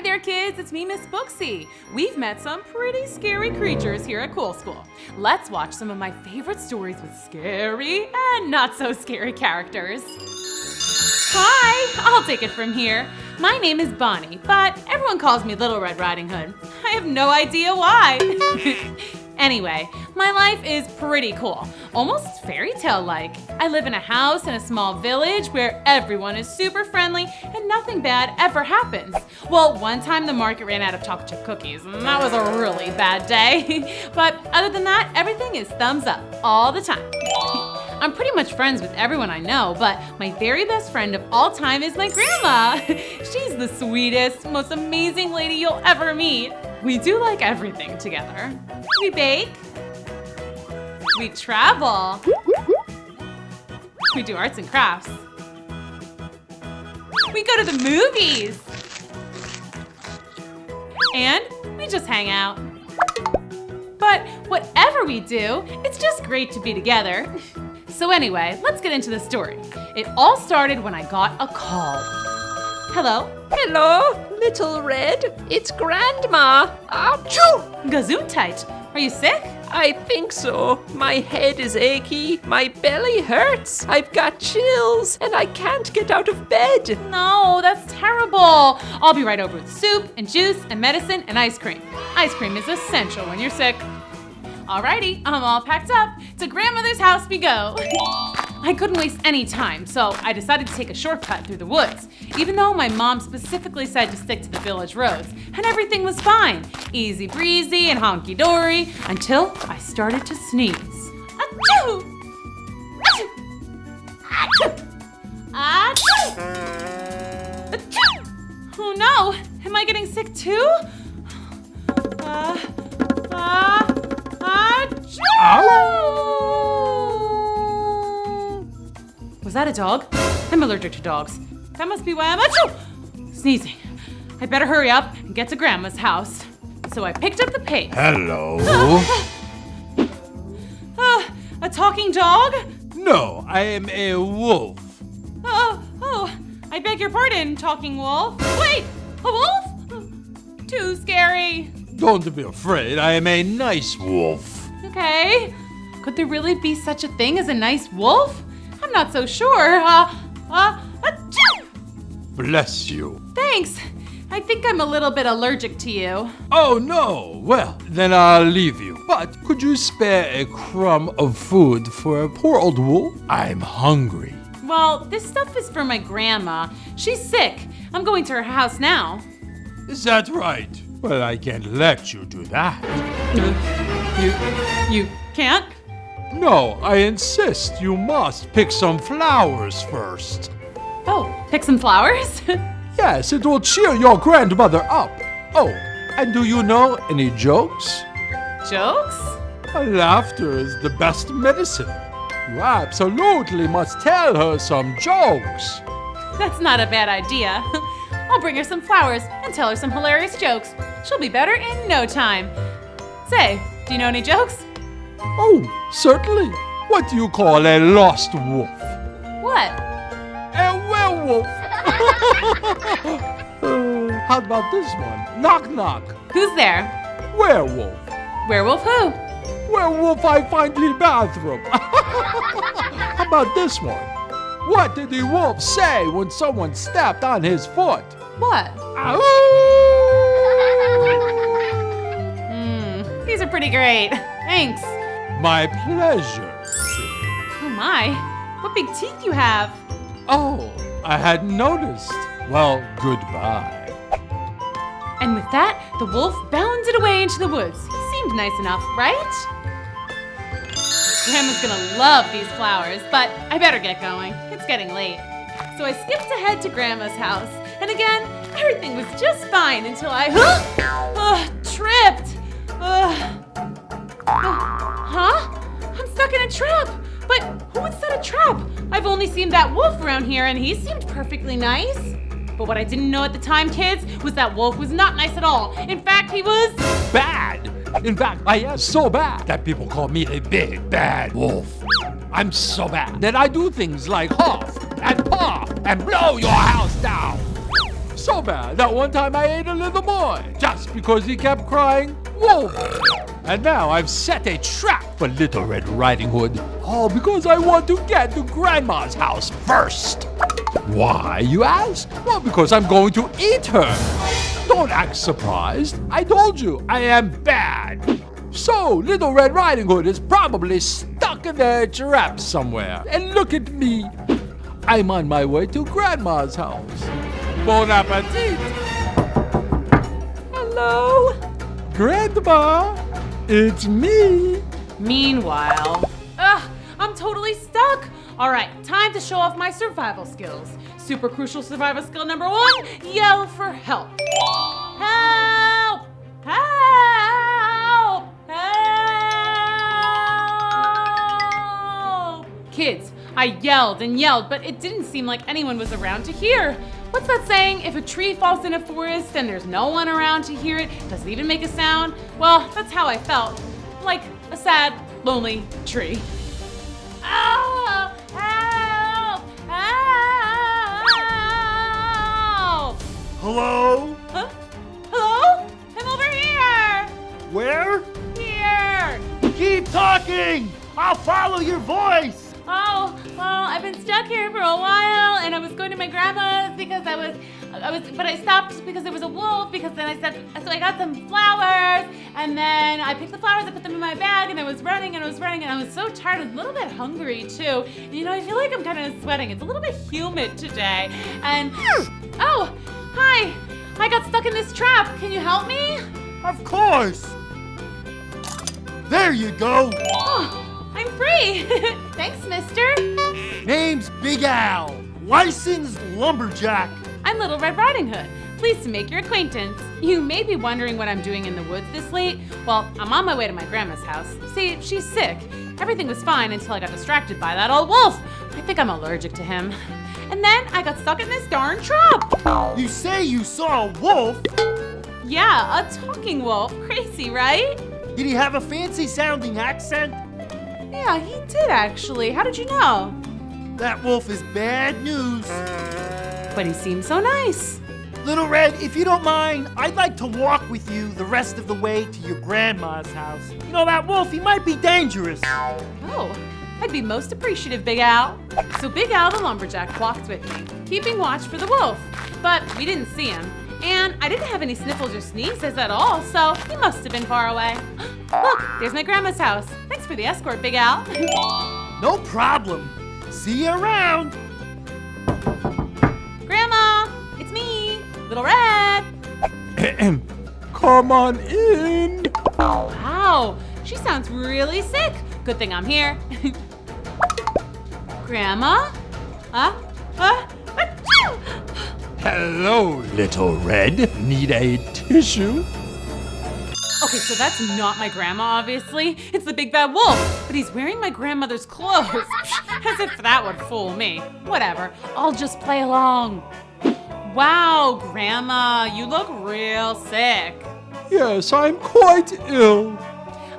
Hi there, kids. It's me, Miss Booksy. We've met some pretty scary creatures here at Cool School. Let's watch some of my favorite stories with scary and not so scary characters. Hi, I'll take it from here. My name is Bonnie, but everyone calls me Little Red Riding Hood. I have no idea why. Anyway, my life is pretty cool, almost fairy tale-like. I live in a house in a small village where everyone is super friendly and nothing bad ever happens. Well, one time the market ran out of chocolate chip cookies, and that was a really bad day. But other than that, everything is thumbs up all the time. I'm pretty much friends with everyone I know, but my very best friend of all time is my grandma. She's the sweetest, most amazing lady you'll ever meet. We do like everything together. We bake. We travel. We do arts and crafts. We go to the movies. And we just hang out. But whatever we do, it's just great to be together. So anyway, let's get into the story. It all started when I got a call. Hello? Hello, Little Red. It's Grandma. Achoo! Gesundheit. Are you sick? I think so. My head is achy, my belly hurts, I've got chills, and I can't get out of bed. No, that's terrible. I'll be right over with soup and juice and medicine and ice cream. Ice cream is essential when you're sick. Alrighty, I'm all packed up. To grandmother's house we go. I couldn't waste any time, so I decided to take a shortcut through the woods, even though my mom specifically said to stick to the village roads, and everything was fine. Easy breezy and honky-dory, until I started to sneeze. Achoo! Achoo! Achoo! Achoo! Oh no, am I getting sick too? Was that a dog? I'm allergic to dogs. That must be why I'm sneezing. I better hurry up and get to Grandma's house. So I picked up the pace. Hello? A talking dog? No, I am a wolf. I beg your pardon, talking wolf. Wait, a wolf? Too scary. Don't be afraid, I am a nice wolf. Okay. Could there really be such a thing as a nice wolf? I'm not so sure. Bless you. Thanks. I think I'm a little bit allergic to you. Oh no, well, then I'll leave you. But could you spare a crumb of food for a poor old wolf? I'm hungry. Well, this stuff is for my grandma. She's sick. I'm going to her house now. Is that right? Well, I can't let you do that. You can't? No, I insist. You must pick some flowers first. Oh, pick some flowers? Yes, it will cheer your grandmother up. Oh, and do you know any jokes? Jokes? Laughter is the best medicine. You absolutely must tell her some jokes. That's not a bad idea. I'll bring her some flowers and tell her some hilarious jokes. She'll be better in no time. Say, do you know any jokes? Oh, certainly. What do you call a lost wolf? What? A werewolf. How about this one? Knock, knock. Who's there? Werewolf. Werewolf who? Werewolf I find in the bathroom. How about this one? What did the wolf say when someone stepped on his foot? What? Ow! These are pretty great. Thanks. My pleasure. Oh my, what big teeth you have. Oh, I hadn't noticed. Well, goodbye. And with that, the wolf bounded away into the woods. He seemed nice enough, right? Grandma's gonna love these flowers, but I better get going. It's getting late. So I skipped ahead to Grandma's house, and again, everything was just fine until I tripped. I'm stuck in a trap. But who would set a trap? I've only seen that wolf around here, and he seemed perfectly nice. But what I didn't know at the time, kids, was that wolf was not nice at all. In fact, he was Bad. In fact, I am so bad that people call me a big bad wolf. I'm so bad that I do things like huff and puff and blow your house down. So bad that one time I ate a little boy just because he kept crying, wolf. And now I've set a trap for Little Red Riding Hood. All because I want to get to Grandma's house first. Why, you ask? Well, because I'm going to eat her. Don't act surprised. I told you I am bad. So, Little Red Riding Hood is probably stuck in a trap somewhere. And look at me. I'm on my way to Grandma's house. Bon appetit. Hello? Grandma, it's me. Meanwhile, I'm totally stuck. All right, time to show off my survival skills. Super crucial survival skill number 1, yell for help. Help! Help! Help! Kids, I yelled and yelled, but it didn't seem like anyone was around to hear. What's that saying? If a tree falls in a forest and there's no one around to hear it, does it even make a sound? Well, that's how I felt. Like a sad, lonely tree. Oh, help! Help! Hello? Huh? Hello? I'm over here! Where? Here! Keep talking! I'll follow your voice! Oh, well, I've been stuck here for a while, and I was going to my grandma's because but I stopped because there was a wolf, because then so I got some flowers, and then I picked the flowers, I put them in my bag, and I was running, and I was so tired, a little bit hungry, too. You know, I feel like I'm kind of sweating. It's a little bit humid today, and, oh, hi, I got stuck in this trap. Can you help me? Of course! There you go! Oh, I'm free. Thanks, mister. Name's Big Al, licensed lumberjack. I'm Little Red Riding Hood. Pleased to make your acquaintance. You may be wondering what I'm doing in the woods this late. Well, I'm on my way to my grandma's house. See, she's sick. Everything was fine until I got distracted by that old wolf. I think I'm allergic to him. And then I got stuck in this darn trap. You say you saw a wolf? Yeah, a talking wolf. Crazy, right? Did he have a fancy sounding accent? Yeah, he did actually. How did you know? That wolf is bad news. But he seemed so nice. Little Red, if you don't mind, I'd like to walk with you the rest of the way to your grandma's house. You know, that wolf, he might be dangerous. Oh, I'd be most appreciative, Big Al. So Big Al the lumberjack walked with me, keeping watch for the wolf. But we didn't see him, and I didn't have any sniffles or sneezes at all, so he must have been far away. Look, there's my grandma's house. Thanks for the escort, Big Al. No problem. See you around. Grandma, it's me, Little Red. Come on in. Wow, she sounds really sick. Good thing I'm here. Grandma? Hello, Little Red. Need a tissue? Okay, so that's not my grandma, obviously. It's the big bad wolf, but he's wearing my grandmother's clothes. As if that would fool me. Whatever, I'll just play along. Wow, Grandma, you look real sick. Yes, I'm quite ill.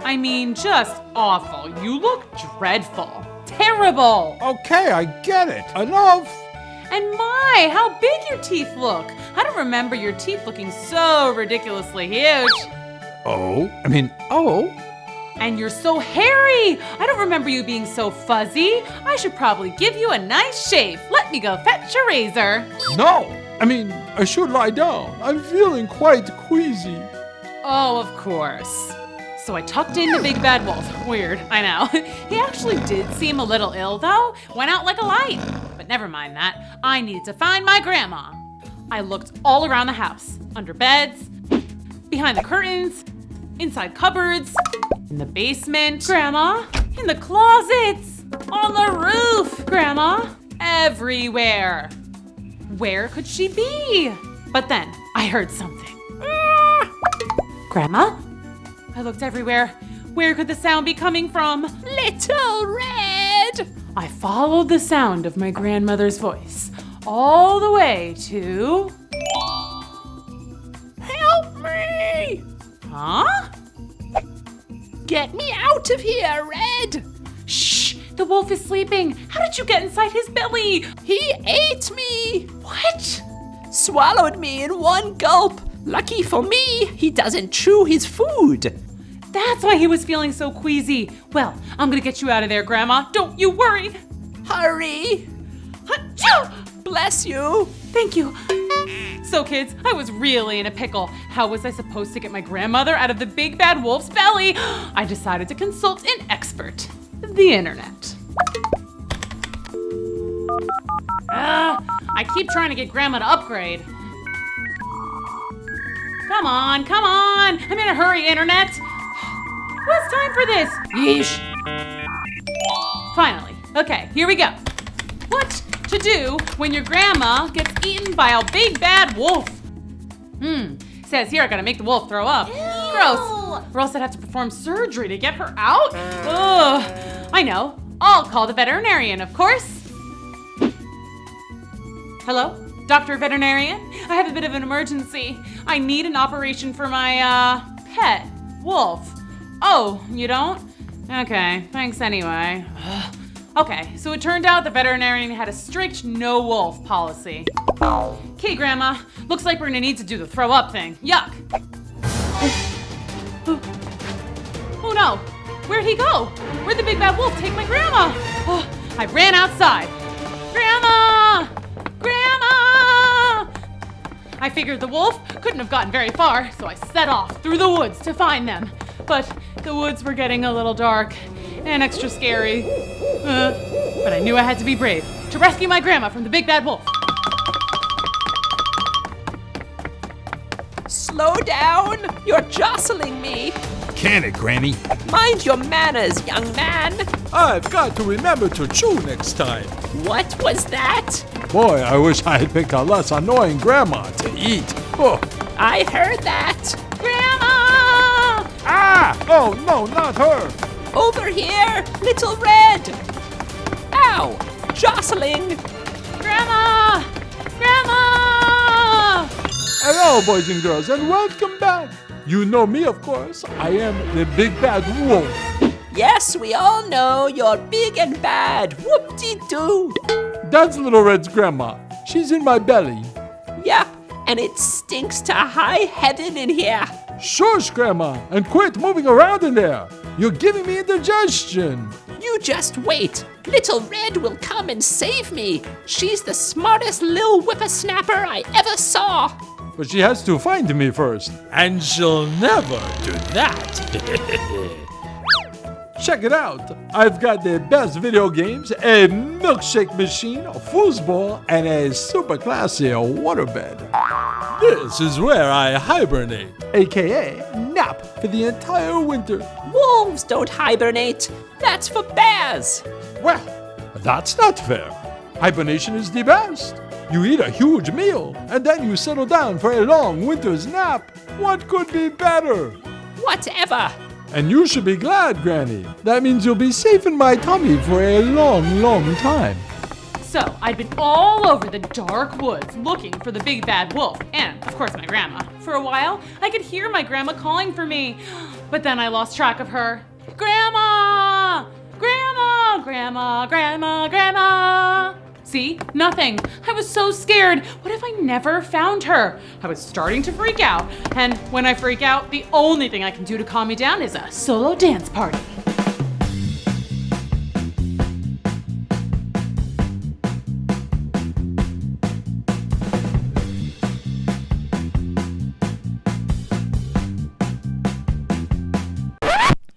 I mean, just awful. You look dreadful. Terrible. Okay, I get it. Enough. And my, how big your teeth look. I don't remember your teeth looking so ridiculously huge. Oh. And you're so hairy. I don't remember you being so fuzzy. I should probably give you a nice shave. Let me go fetch a razor. No. I should lie down. I'm feeling quite queasy. Oh, of course. So I tucked in the big bad wolf. Weird, I know. He actually did seem a little ill though. Went out like a light. But never mind that. I needed to find my grandma. I looked all around the house. Under beds, behind the curtains, inside cupboards, in the basement. Grandma, in the closets, on the roof. Grandma, everywhere. Where could she be? But then I heard something. Grandma? I looked everywhere. Where could the sound be coming from? Little Red! I followed the sound of my grandmother's voice all the way to... Help me! Huh? Get me out of here, Red! Shh! The wolf is sleeping. How did you get inside his belly? He ate me! What? swallowed me in one gulp. Lucky for me, he doesn't chew his food. That's why he was feeling so queasy. Well, I'm gonna get you out of there, Grandma. Don't you worry. Hurry. Achoo! Bless you. Thank you. So kids, I was really in a pickle. How was I supposed to get my grandmother out of the big bad wolf's belly? I decided to consult an expert, the internet. I keep trying to get Grandma to upgrade. Come on, come on. I'm in a hurry, internet. What's time for this? Yeesh. Finally. Okay, here we go. What to do when your grandma gets eaten by a big bad wolf? Says here I gotta make the wolf throw up. Ew. Gross. Or else I'd have to perform surgery to get her out? Ugh. I know. I'll call the veterinarian, of course. Hello? Dr. Veterinarian? I have a bit of an emergency. I need an operation for my, pet, wolf. Oh, you don't? Okay, thanks anyway. Okay, so it turned out the veterinarian had a strict no wolf policy. Okay, Grandma, looks like we're gonna need to do the throw up thing. Yuck. Oh no, where'd he go? Where'd the big bad wolf take my grandma? Oh, I ran outside. Grandma! Grandma! I figured the wolf couldn't have gotten very far, so I set off through the woods to find them. But the woods were getting a little dark and extra scary. But I knew I had to be brave to rescue my grandma from the big bad wolf. Slow down. You're jostling me. Can it, Granny? Mind your manners, young man. I've got to remember to chew next time. What was that? Boy, I wish I had picked a less annoying grandma to eat. Oh. I heard that. Grandma! Ah! Oh, no, not her. Over here, little red. Ow! Jostling. Grandma! Grandma! Hello, boys and girls, and welcome back. You know me, of course. I am the big bad wolf. Yes, we all know you're big and bad. Whoop-de-doo. That's Little Red's grandma. She's in my belly. Yep, and it stinks to high heaven in here. Shush, Grandma, and quit moving around in there. You're giving me indigestion. You just wait. Little Red will come and save me. She's the smartest little whippersnapper I ever saw. But she has to find me first. And she'll never do that. Check it out. I've got the best video games, a milkshake machine, a foosball, and a super classy waterbed. This is where I hibernate, aka nap for the entire winter. Wolves don't hibernate. That's for bears. Well, that's not fair. Hibernation is the best. You eat a huge meal, and then you settle down for a long winter's nap. What could be better? Whatever. And you should be glad, Granny. That means you'll be safe in my tummy for a long, long time. So, I'd been all over the dark woods looking for the big bad wolf and, of course, my grandma. For a while, I could hear my grandma calling for me, but then I lost track of her. Grandma! Grandma! Grandma! Grandma! Grandma! See? Nothing. I was so scared. What if I never found her? I was starting to freak out. And when I freak out, the only thing I can do to calm me down is a solo dance party.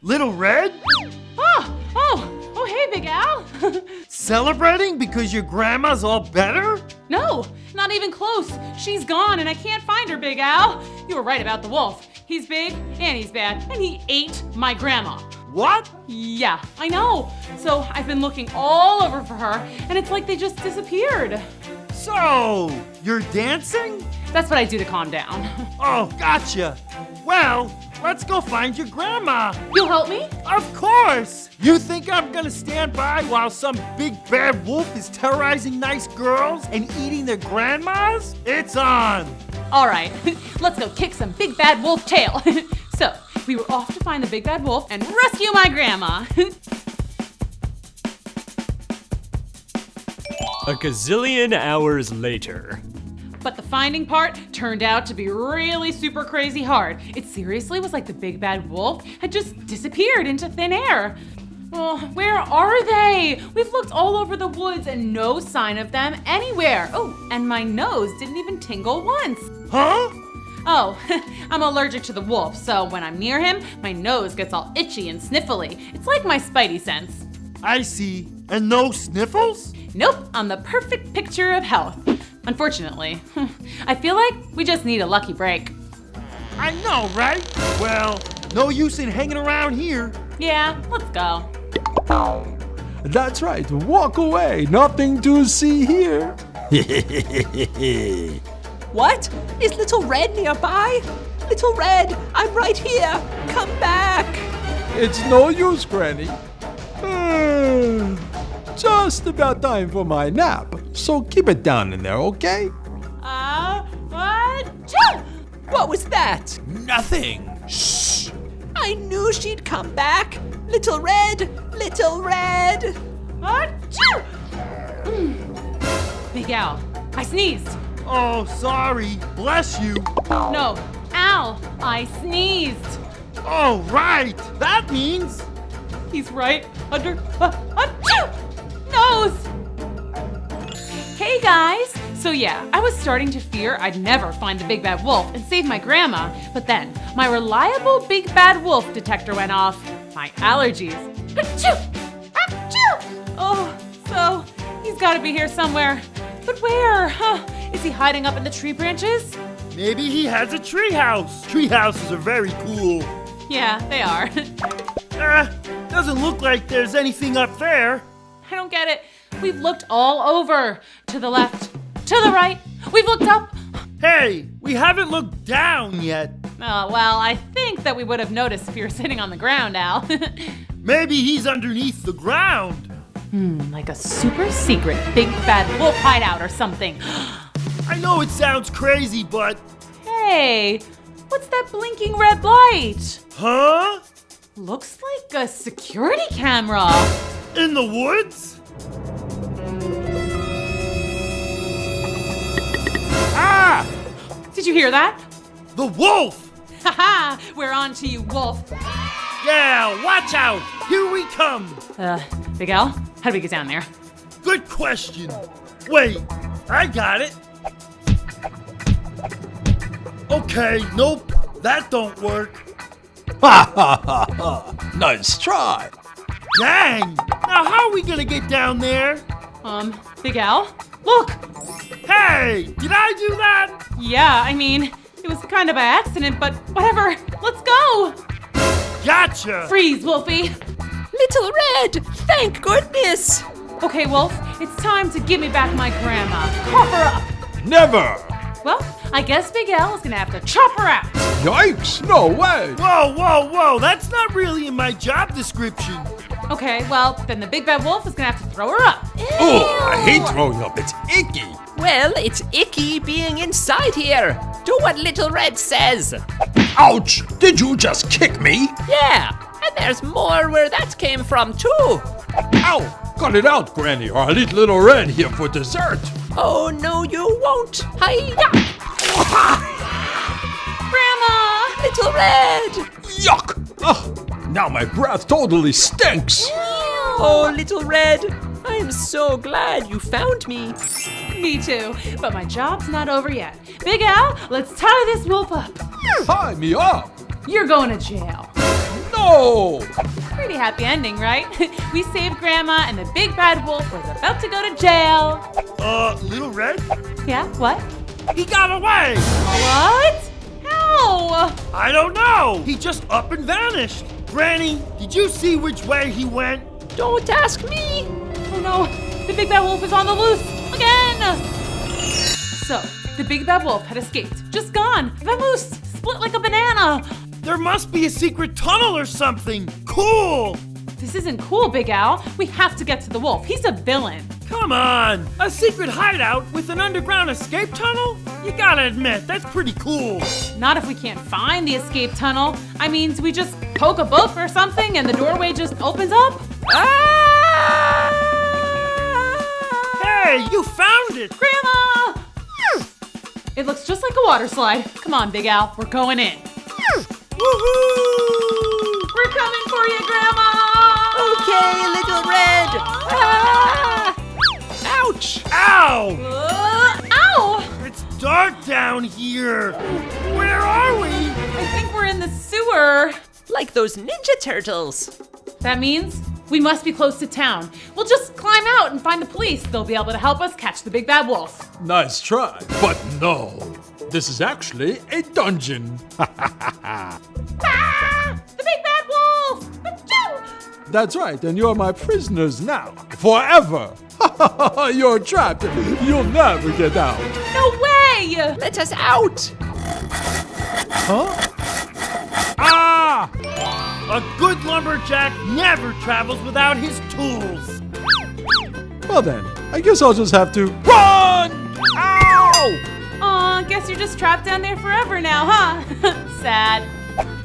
Little Red? Oh, hey, Big Al. Celebrating because your grandma's all better? No, not even close. She's gone and I can't find her, Big Al. You were right about the wolf. He's big and he's bad and he ate my grandma. What? Yeah, I know. So I've been looking all over for her and it's like they just disappeared. So, you're dancing? That's what I do to calm down. Oh, gotcha. Well, let's go find your grandma. You'll help me? Of course! You think I'm gonna stand by while some big bad wolf is terrorizing nice girls and eating their grandmas? It's on! All right, let's go kick some big bad wolf tail. So, we were off to find the big bad wolf and rescue my grandma. A gazillion hours later. But the finding part turned out to be really super crazy hard. It seriously was like the big bad wolf had just disappeared into thin air. Oh, where are they? We've looked all over the woods and no sign of them anywhere. Oh, and my nose didn't even tingle once. Huh? Oh, I'm allergic to the wolf, so when I'm near him, my nose gets all itchy and sniffly. It's like my spidey sense. I see. And no sniffles? Nope, I'm the perfect picture of health. Unfortunately, I feel like we just need a lucky break. I know, right? Well, no use in hanging around here. Yeah, let's go. That's right, walk away. Nothing to see here. What? Is Little Red nearby? Little Red, I'm right here. Come back. It's no use, Granny. Just about time for my nap. So keep it down in there, okay? What was that? Nothing. Shh. I knew she'd come back. Little Red, Little Red. Big Al, I sneezed. Oh, sorry. Bless you. No, Al, I sneezed. Oh, right. That means... He's right under nose. Hey guys. So yeah, I was starting to fear I'd never find the big bad wolf and save my grandma, but then my reliable big bad wolf detector went off. My allergies. Oh, so he's got to be here somewhere. But where? Is he hiding up in the tree branches? Maybe he has a treehouse. Treehouses are very cool. Yeah, they are. Doesn't look like there's anything up there. I don't get it. We've looked all over. To the left, to the right. We've looked up. Hey, we haven't looked down yet. Oh, well, I think that we would have noticed if you were sitting on the ground, Al. Maybe he's underneath the ground. Like a super secret big bad wolf hideout or something. I know it sounds crazy, but... Hey, what's that blinking red light? Huh? Looks like a security camera. In the woods? Ah! Did you hear that? The wolf! Haha, we're on to you, wolf. Yeah, watch out! Here we come! Big Al, how do we get down there? Good question. Wait, I got it. Okay, nope, that don't work. Ha ha ha ha. Nice try. Dang! Now how are we gonna get down there? Big Al, look! Hey, did I do that? Yeah, I mean, it was kind of by accident, but whatever. Let's go! Gotcha! Freeze, Wolfie! Little Red, thank goodness. Okay, Wolf, it's time to give me back my grandma. Cough her up! Never. Well, I guess Big Al is gonna have to chop her out. Yikes, no way. Whoa, whoa, whoa, that's not really in my job description. Okay, well, then the Big Bad Wolf is gonna have to throw her up. Oh, I hate throwing up. It's icky. Well, it's icky being inside here. Do what Little Red says. Ouch! Did you just kick me? Yeah, and there's more where that came from too. Ow! Cut it out, Granny, or I'll eat Little Red here for dessert. Oh, no, you won't. Hi-ya! Grandma! Little Red! Yuck! Ugh, now my breath totally stinks. Oh, Little Red, I'm so glad you found me. Me too, but my job's not over yet. Big Al, let's tie this wolf up. Tie me up. You're going to jail. No! Pretty happy ending, right? We saved Grandma and the Big Bad Wolf was about to go to jail. Little Red? Yeah, what? He got away! What? How? I don't know! He just up and vanished. Granny, did you see which way he went? Don't ask me. Oh no, the Big Bad Wolf is on the loose again! So, the Big Bad Wolf had escaped, just gone, vamoose, split like a banana. There must be a secret tunnel or something. Cool! This isn't cool, Big Al. We have to get to the wolf. He's a villain. Come on! A secret hideout with an underground escape tunnel? You gotta admit, that's pretty cool. Not if we can't find the escape tunnel. I mean, do we just poke a book or something and the doorway just opens up? Hey, you found it! Grandma! It looks just like a water slide. Come on, Big Al, we're going in. Woohoo! We're coming for you, Grandma! Okay, Little Red. Ah! Ouch! Ow! Ow! It's dark down here. Where are we? I think we're in the sewer. Like those Ninja Turtles. That means we must be close to town. We'll just climb out and find the police. They'll be able to help us catch the big bad wolf. Nice try. But no, this is actually a dungeon. Ah! The big bad wolf! Achoo! That's right, and you're my prisoners now. Forever. You're trapped. You'll never get out. No way! Let us out. Huh? Ah! A good lumberjack never travels without his tools. Well then, I guess I'll just have to run! Ow! Aw, guess you're just trapped down there forever now, huh? Sad.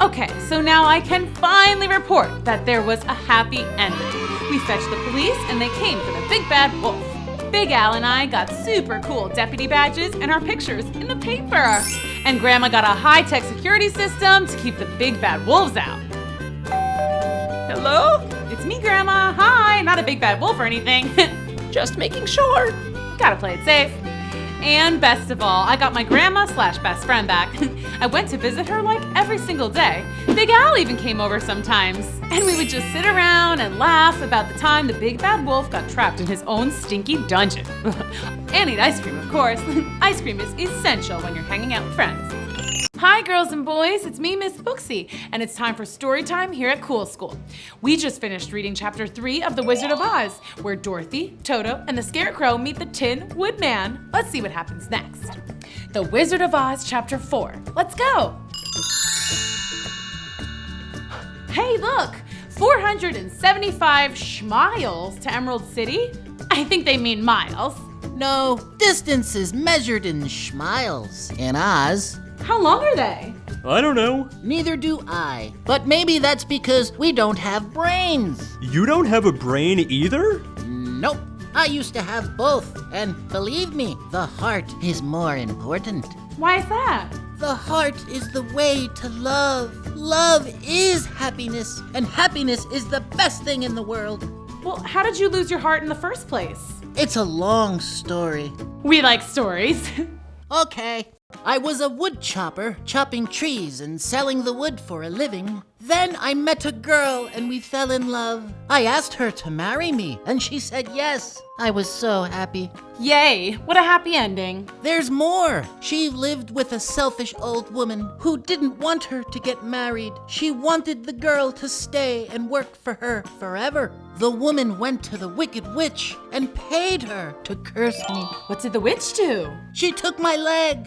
Okay, so now I can finally report that there was a happy ending. We fetched the police and they came for the big bad wolf. Big Al and I got super cool deputy badges and our pictures in the paper. And Grandma got a high-tech security system to keep the big bad wolves out. Hello? It's me, Grandma. Hi, not a big bad wolf or anything. Just making sure. Gotta play it safe. And best of all, I got my grandma/best friend back. I went to visit her like every single day. Big Al even came over sometimes. And we would just sit around and laugh about the time the big bad wolf got trapped in his own stinky dungeon. And eat ice cream, of course. Ice cream is essential when you're hanging out with friends. Hi girls and boys, it's me, Miss Booksy, and it's time for story time here at Cool School. We just finished reading chapter 3 of The Wizard of Oz, where Dorothy, Toto, and the Scarecrow meet the Tin Woodman. Let's see what happens next. The Wizard of Oz, chapter 4. Let's go! Hey, look! 475 schmiles to Emerald City? I think they mean miles. No, distance is measured in schmiles in Oz. How long are they? I don't know. Neither do I. But maybe that's because we don't have brains. You don't have a brain either? Nope. I used to have both. And believe me, the heart is more important. Why is that? The heart is the way to love. Love is happiness. And happiness is the best thing in the world. Well, how did you lose your heart in the first place? It's a long story. We like stories. Okay. I was a wood chopper, chopping trees and selling the wood for a living. Then I met a girl and we fell in love. I asked her to marry me and she said yes. I was so happy. Yay, what a happy ending. There's more. She lived with a selfish old woman who didn't want her to get married. She wanted the girl to stay and work for her forever. The woman went to the wicked witch and paid her to curse me. What did the witch do? She took my leg.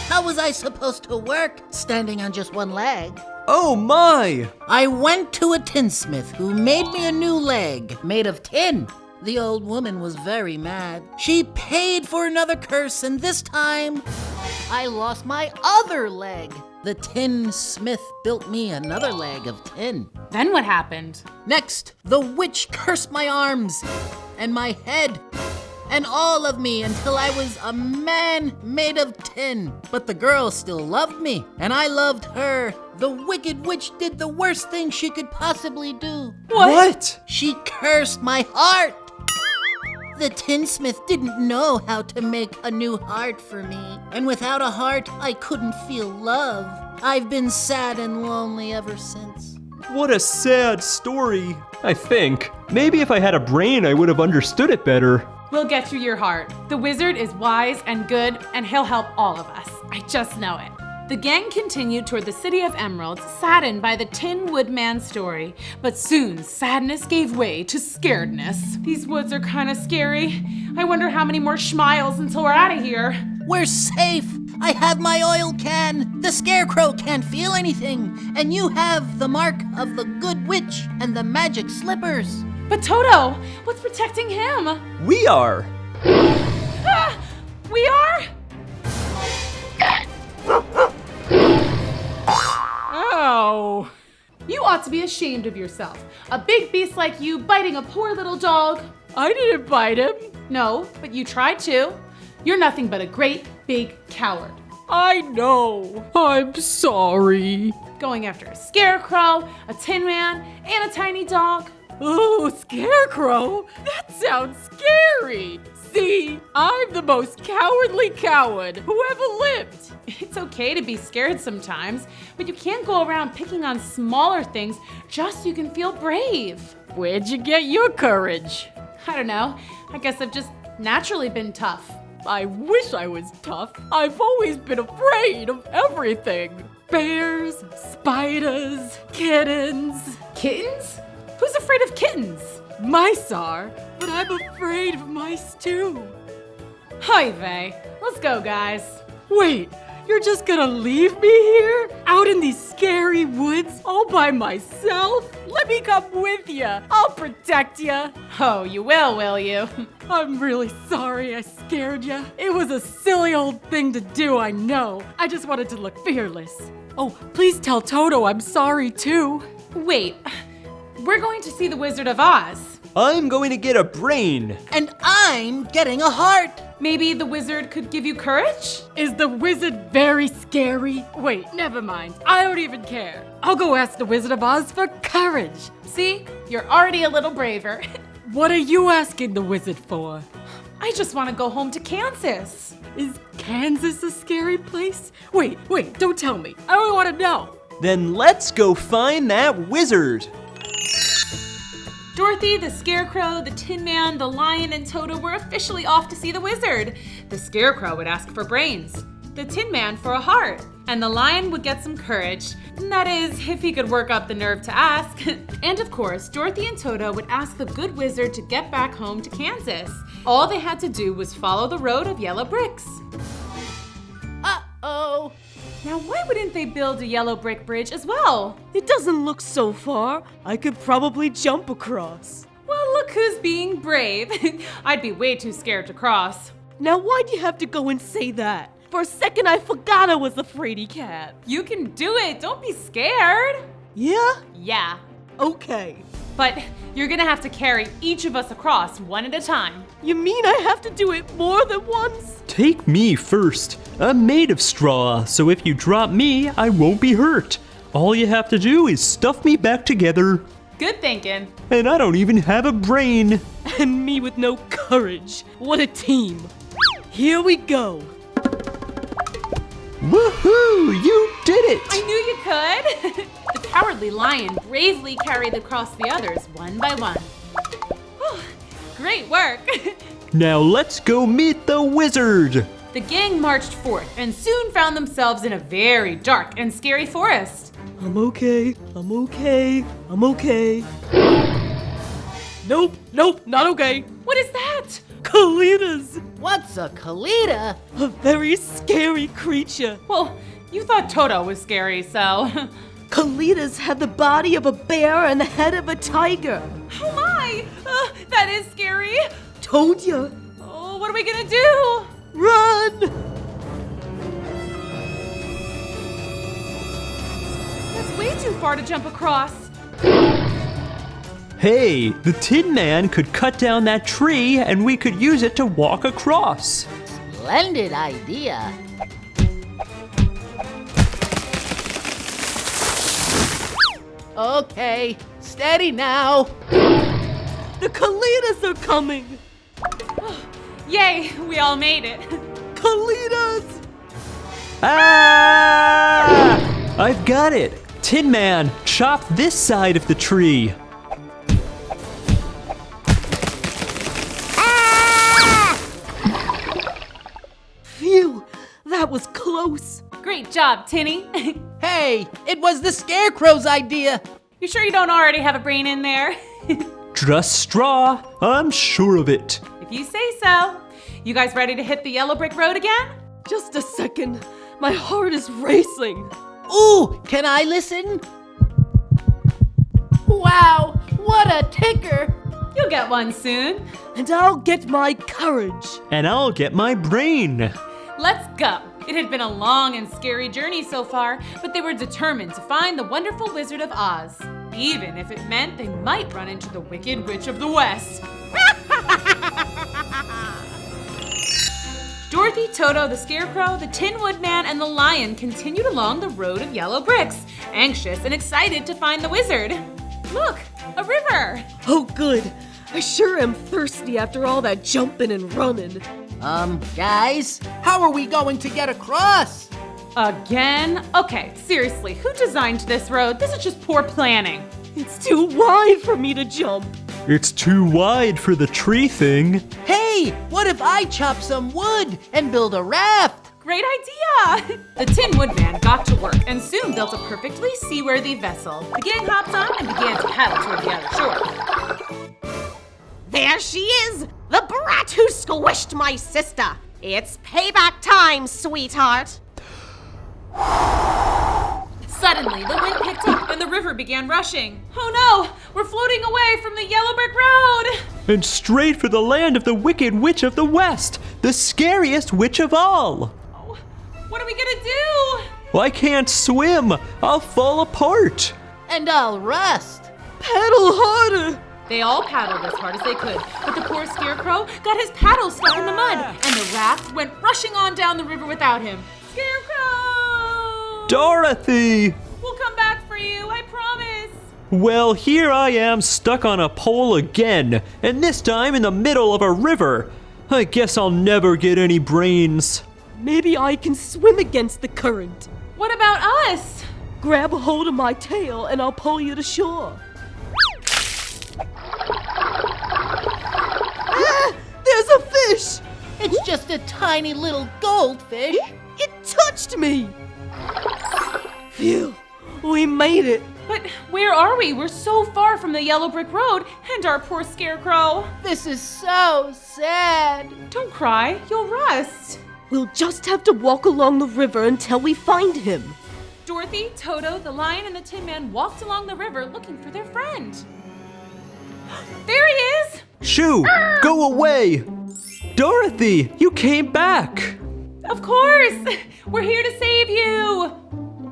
How was I supposed to work standing on just one leg? Oh my! I went to a tinsmith who made me a new leg made of tin. The old woman was very mad. She paid for another curse, and this time I lost my other leg. The tinsmith built me another leg of tin. Then what happened? Next, the witch cursed my arms and my head and all of me until I was a man made of tin. But the girl still loved me, and I loved her. The wicked witch did the worst thing she could possibly do. What? She cursed my heart. The tinsmith didn't know how to make a new heart for me. And without a heart, I couldn't feel love. I've been sad and lonely ever since. What a sad story. I think. Maybe if I had a brain, I would have understood it better. We'll get you your heart. The wizard is wise and good, and he'll help all of us. I just know it. The gang continued toward the city of Emeralds, saddened by the Tin Woodman story. But soon, sadness gave way to scaredness. These woods are kind of scary. I wonder how many more schmiles until we're out of here. We're safe. I have my oil can. The Scarecrow can't feel anything. And you have the mark of the good witch and the magic slippers. But Toto, what's protecting him? We are. Ah, we are? Ow. You ought to be ashamed of yourself. A big beast like you biting a poor little dog. I didn't bite him. No, but you tried to. You're nothing but a great big coward. I know. I'm sorry. Going after a scarecrow, a tin man, and a tiny dog. Ooh, Scarecrow? That sounds scary. See, I'm the most cowardly coward who ever lived. It's okay to be scared sometimes, but you can't go around picking on smaller things just so you can feel brave. Where'd you get your courage? I don't know. I guess I've just naturally been tough. I wish I was tough. I've always been afraid of everything. Bears, spiders, kittens. Kittens? Who's afraid of kittens? Mice are, but I'm afraid of mice too. Hi, Vay. Let's go, guys. Wait, you're just gonna leave me here? Out in these scary woods all by myself? Let me come with you. I'll protect you. Oh, you will you? I'm really sorry I scared you. It was a silly old thing to do, I know. I just wanted to look fearless. Oh, please tell Toto I'm sorry too. Wait, we're going to see the Wizard of Oz. I'm going to get a brain. And I'm getting a heart. Maybe the wizard could give you courage? Is the wizard very scary? Wait, never mind. I don't even care. I'll go ask the Wizard of Oz for courage. See, you're already a little braver. What are you asking the wizard for? I just want to go home to Kansas. Is Kansas a scary place? Wait, don't tell me. I don't want to know. Then let's go find that wizard. Dorothy, the Scarecrow, the Tin Man, the Lion, and Toto were officially off to see the wizard. The Scarecrow would ask for brains, the Tin Man for a heart, and the Lion would get some courage. That is, if he could work up the nerve to ask. And of course, Dorothy and Toto would ask the good wizard to get back home to Kansas. All they had to do was follow the road of yellow bricks. Uh-oh. Now, why wouldn't they build a yellow brick bridge as well? It doesn't look so far. I could probably jump across. Well, look who's being brave. I'd be way too scared to cross. Now why'd you have to go and say that? For a second I forgot I was a fraidy cat. You can do it. Don't be scared. Yeah? Yeah. Okay. But you're gonna have to carry each of us across one at a time. You mean I have to do it more than once? Take me first. I'm made of straw, so if you drop me, I won't be hurt. All you have to do is stuff me back together. Good thinking. And I don't even have a brain. And me with no courage. What a team. Here we go. Woohoo! You did it! I knew you could. The cowardly lion bravely carried across the others one by one. Whew, great work. Now let's go meet the wizard. The gang marched forth and soon found themselves in a very dark and scary forest. I'm okay. Nope, not okay. What is that? Kalitas! What's a Kalita? A very scary creature. Well, you thought Toto was scary, so. Kalitas have the body of a bear and the head of a tiger. Oh my! That is scary. Told ya. Oh, what are we gonna do? Run! That's way too far to jump across. Hey, the Tin Man could cut down that tree and we could use it to walk across. Splendid idea. Okay, steady now. The Kalitas are coming. Yay, we all made it. Kalitas! Ah! I've got it. Tin Man, chop this side of the tree. Phew, that was close. Great job, Tinny. Hey, it was the Scarecrow's idea. You sure you don't already have a brain in there? Just straw, I'm sure of it. If you say so. You guys ready to hit the yellow brick road again? Just a second. My heart is racing. Ooh, can I listen? Wow, what a ticker. You'll get one soon. And I'll get my courage. And I'll get my brain. Let's go. It had been a long and scary journey so far, but they were determined to find the wonderful Wizard of Oz, even if it meant they might run into the Wicked Witch of the West. Dorothy, Toto, the Scarecrow, the Tin Woodman, and the Lion continued along the road of yellow bricks, anxious and excited to find the wizard. Look, a river! Oh, good. I sure am thirsty after all that jumping and running. Guys, how are we going to get across? Again? Okay, seriously, who designed this road? This is just poor planning. It's too wide for me to jump. It's too wide for the tree thing. Hey, what if I chop some wood and build a raft? Great idea! The Tin Woodman got to work and soon built a perfectly seaworthy vessel. The gang hopped on and began to paddle toward the other shore. There she is! The brat who squished my sister! It's payback time, sweetheart! Suddenly, the wind picked up and the river began rushing. Oh no! We're floating away from the yellow brick road! And straight for the land of the Wicked Witch of the West, the scariest witch of all. Oh, what are we gonna do? Well, I can't swim. I'll fall apart. And I'll rust. Paddle harder! They all paddled as hard as they could, but the poor Scarecrow got his paddle stuck in the mud, and the raft went rushing on down the river without him. Scarecrow! Dorothy! We'll come back for you, I promise. Well, here I am stuck on a pole again, and this time in the middle of a river. I guess I'll never get any brains. Maybe I can swim against the current. What about us? Grab a hold of my tail and I'll pull you to shore. Ah, there's a fish! It's just a tiny little goldfish. It touched me! Phew, we made it. But where are we? We're so far from the yellow brick road and our poor Scarecrow. This is so sad. Don't cry, you'll rust. We'll just have to walk along the river until we find him. Dorothy, Toto, the Lion, and the Tin Man walked along the river looking for their friend. There he is! Shoo! Go away! Dorothy, you came back! Of course! We're here to save you!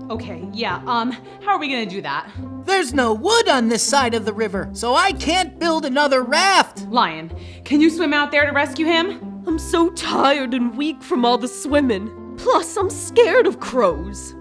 Okay, yeah, how are we gonna do that? There's no wood on this side of the river, so I can't build another raft. Lion, can you swim out there to rescue him? I'm so tired and weak from all the swimming. Plus, I'm scared of crows.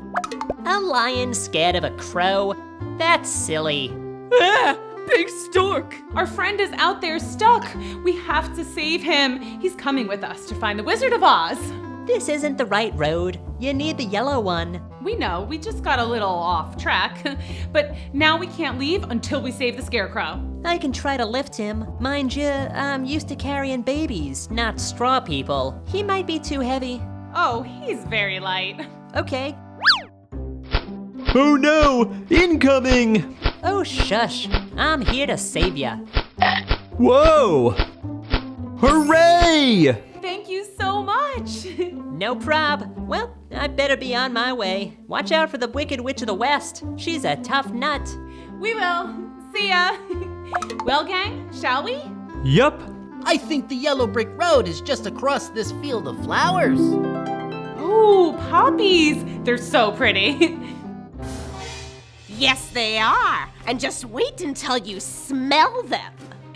A lion scared of a crow? That's silly. Ah, big stork. Our friend is out there stuck. We have to save him. He's coming with us to find the Wizard of Oz. This isn't the right road. You need the yellow one. We know, we just got a little off track. But now we can't leave until we save the Scarecrow. I can try to lift him. Mind you, I'm used to carrying babies, not straw people. He might be too heavy. Oh, he's very light. Okay. Oh no! Incoming! Oh, shush. I'm here to save ya. Whoa! Hooray! Thank you so much. No prob. Well, I better be on my way. Watch out for the Wicked Witch of the West. She's a tough nut. We will. See ya. Well, gang, shall we? Yup. I think the yellow brick road is just across this field of flowers. Ooh, poppies. They're so pretty. Yes, they are. And just wait until you smell them.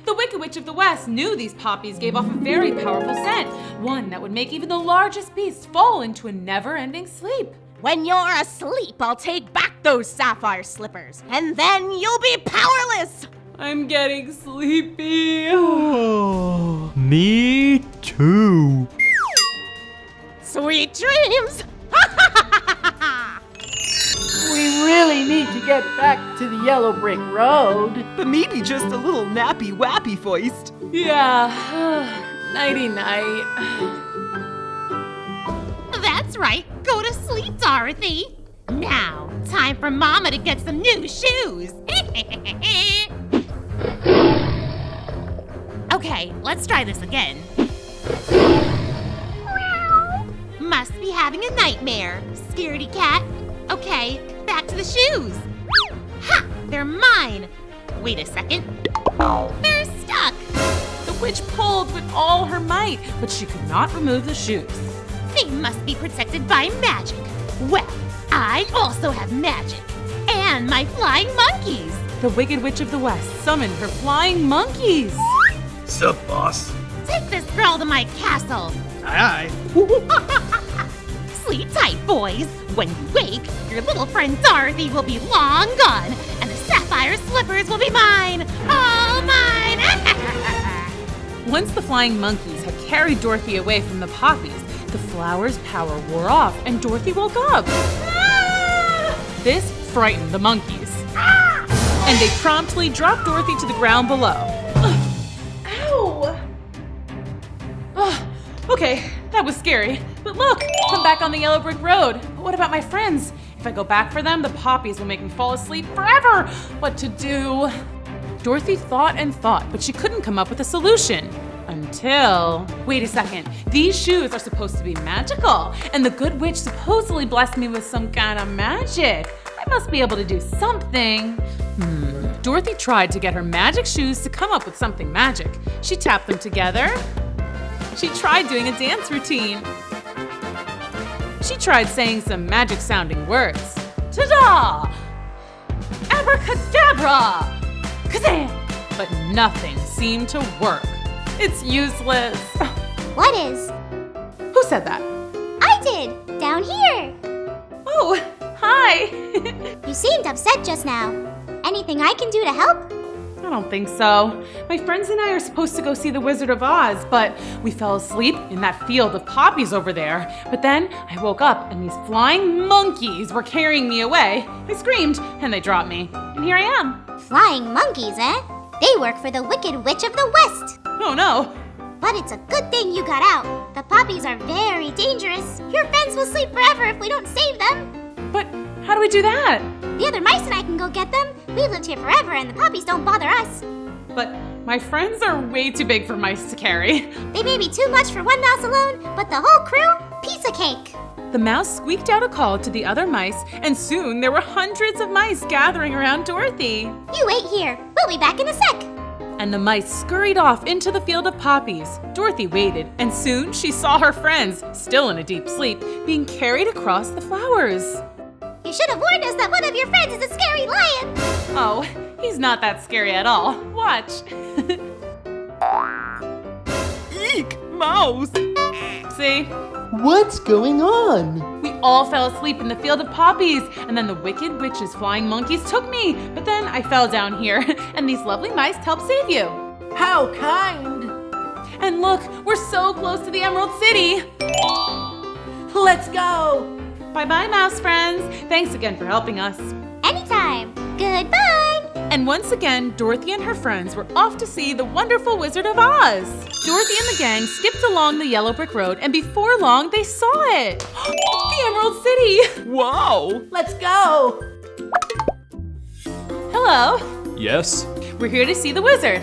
The Wicked Witch of the West knew these poppies gave off a very powerful scent, one that would make even the largest beasts fall into a never-ending sleep. When you're asleep, I'll take back those sapphire slippers, and then you'll be powerless. I'm getting sleepy. Oh, me too. Sweet dreams. We really need to get back to the yellow brick road. But maybe just a little nappy wappy foist. Yeah. Nighty-night. That's right. Go to sleep, Dorothy. Now, time for Mama to get some new shoes. Okay, let's try this again. Must be having a nightmare, scaredy cat. Okay, back to the shoes. Ha! They're mine. Wait a second. They're stuck. The witch pulled with all her might, but she could not remove the shoes. They must be protected by magic. Well, I also have magic. And my flying monkeys. The Wicked Witch of the West summoned her flying monkeys. Sup, boss? Take this girl to my castle. Aye. Sleep tight, boys. When you wake, your little friend Dorothy will be long gone, and the sapphire slippers will be mine. All mine. Once the flying monkeys had carried Dorothy away from the poppies, the flowers' power wore off and Dorothy woke up. This frightened the monkeys. And they promptly dropped Dorothy to the ground below. Ow! Okay, that was scary. But look, I'm back on the yellow brick road. But what about my friends? If I go back for them, the poppies will make me fall asleep forever. What to do? Dorothy thought and thought, but she couldn't come up with a solution. Until... Wait a second. These shoes are supposed to be magical, and the good witch supposedly blessed me with some kind of magic. I must be able to do something. Dorothy tried to get her magic shoes to come up with something magic. She tapped them together. She tried doing a dance routine. She tried saying some magic-sounding words. Ta-da! Abracadabra! Kazam! But nothing seemed to work. It's useless. What is? Who said that? I did, down here. Oh, hi. You seemed upset just now. Anything I can do to help? I don't think so. My friends and I are supposed to go see the Wizard of Oz, but we fell asleep in that field of poppies over there. But then I woke up and these flying monkeys were carrying me away. I screamed and they dropped me. And here I am. Flying monkeys, eh? They work for the Wicked Witch of the West. Oh no. But it's a good thing you got out. The poppies are very dangerous. Your friends will sleep forever if we don't save them. But how do we do that? The other mice and I can go get them. We've lived here forever and the poppies don't bother us. But my friends are way too big for mice to carry. They may be too much for one mouse alone, but the whole crew, piece of cake. The mouse squeaked out a call to the other mice, and soon there were hundreds of mice gathering around Dorothy. You wait here. We'll be back in a sec. And the mice scurried off into the field of poppies. Dorothy waited, and soon she saw her friends, still in a deep sleep, being carried across the flowers. You should have warned us that one of your friends is a scary lion. Oh, he's not that scary at all. Watch. Eek, mouse. See? What's going on? We all fell asleep in the field of poppies, and then the Wicked Witch's flying monkeys took me. But then I fell down here, and these lovely mice helped save you. How kind. And look, we're so close to the Emerald City. Let's go. Bye-bye, mouse friends. Thanks again for helping us. Anytime. Goodbye. And once again, Dorothy and her friends were off to see the wonderful Wizard of Oz. Dorothy and the gang skipped along the yellow brick road, and before long, they saw it. The Emerald City. Wow. Let's go. Hello. Yes? We're here to see the wizard.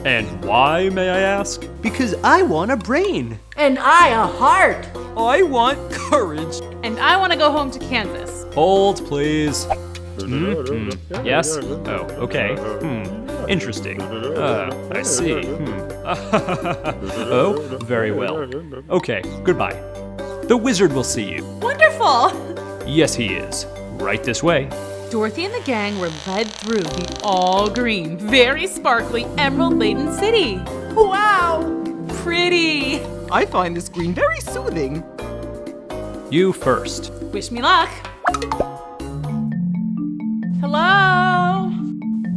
And why, may I ask? Because I want a brain. And I a heart. I want courage. And I want to go home to Kansas. Hold, please. Yes? Oh, okay. Interesting. I see. Oh, very well. Okay, goodbye. The wizard will see you. Wonderful. Yes, he is. Right this way. Dorothy and the gang were led through the all-green, very sparkly, emerald-laden city. Wow. Pretty. I find this green very soothing. You first. Wish me luck. Hello?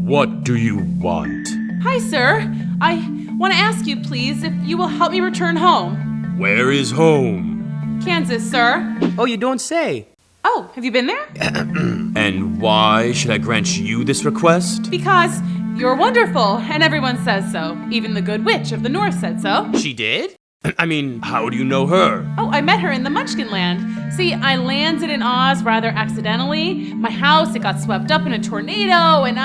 What do you want? Hi, sir. I want to ask you, please, if you will help me return home. Where is home? Kansas, sir. Oh, you don't say. Oh, have you been there? And why should I grant you this request? Because you're wonderful, and everyone says so. Even the good witch of the north said so. She did? I mean, how do you know her? Oh, I met her in the Munchkin Land. See, I landed in Oz rather accidentally. My house, it got swept up in a tornado, and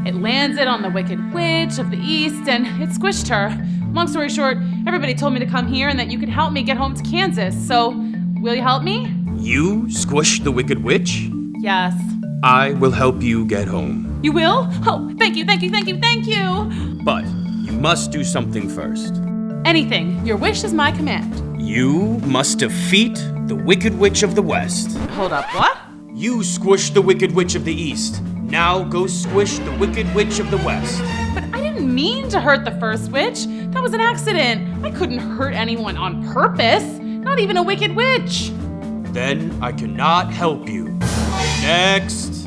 it landed on the Wicked Witch of the East, and it squished her. Long story short, everybody told me to come here and that you could help me get home to Kansas. So, will you help me? You squished the Wicked Witch? Yes. I will help you get home. You will? Oh, thank you, thank you, thank you, thank you. But you must do something first. Anything. Your wish is my command. You must defeat the Wicked Witch of the West. Hold up, what? You squished the Wicked Witch of the East. Now go squish the Wicked Witch of the West. But I didn't mean to hurt the first witch. That was an accident. I couldn't hurt anyone on purpose, not even a wicked witch. Then I cannot help you. Next.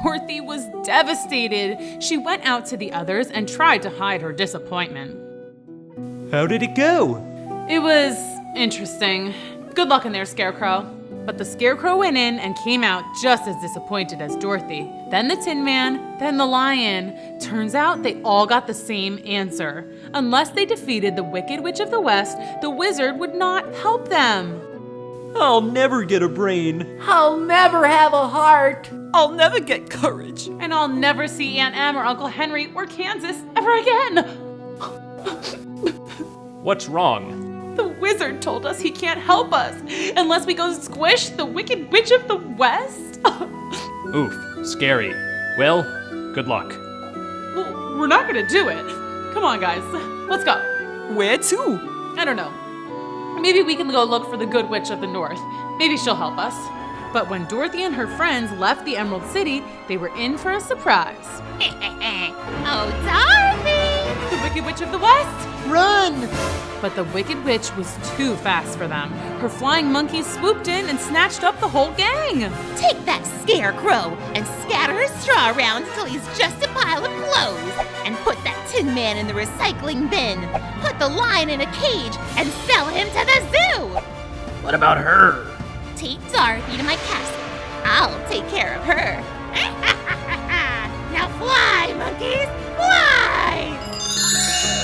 Dorothy was devastated. She went out to the others and tried to hide her disappointment. How did it go? It was interesting. Good luck in there, Scarecrow. But the Scarecrow went in and came out just as disappointed as Dorothy. Then the Tin Man, then the Lion. Turns out they all got the same answer. Unless they defeated the Wicked Witch of the West, the wizard would not help them. I'll never get a brain. I'll never have a heart. I'll never get courage. And I'll never see Aunt Em or Uncle Henry or Kansas ever again. What's wrong? The wizard told us he can't help us unless we go squish the Wicked Witch of the West. Oof, scary. Well, good luck. Well, we're not gonna do it. Come on, guys. Let's go. Where to? I don't know. Maybe we can go look for the Good Witch of the North. Maybe she'll help us. But when Dorothy and her friends left the Emerald City, they were in for a surprise. Oh, Dorothy! The Wicked Witch of the West! Run! But the Wicked Witch was too fast for them. Her flying monkeys swooped in and snatched up the whole gang. Take that Scarecrow and scatter his straw around until he's just a pile of clothes. And put that Tin Man in the recycling bin. Put the Lion in a cage and sell him to the zoo. What about her? Take Dorothy to my castle. I'll take care of her. Now fly, monkeys, fly!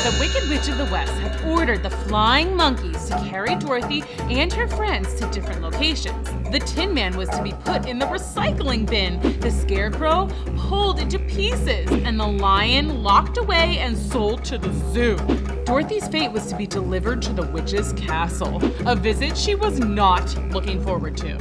The Wicked Witch of the West had ordered the flying monkeys to carry Dorothy and her friends to different locations. The Tin Man was to be put in the recycling bin, the Scarecrow pulled into pieces, and the Lion locked away and sold to the zoo. Dorothy's fate was to be delivered to the witch's castle, a visit she was not looking forward to.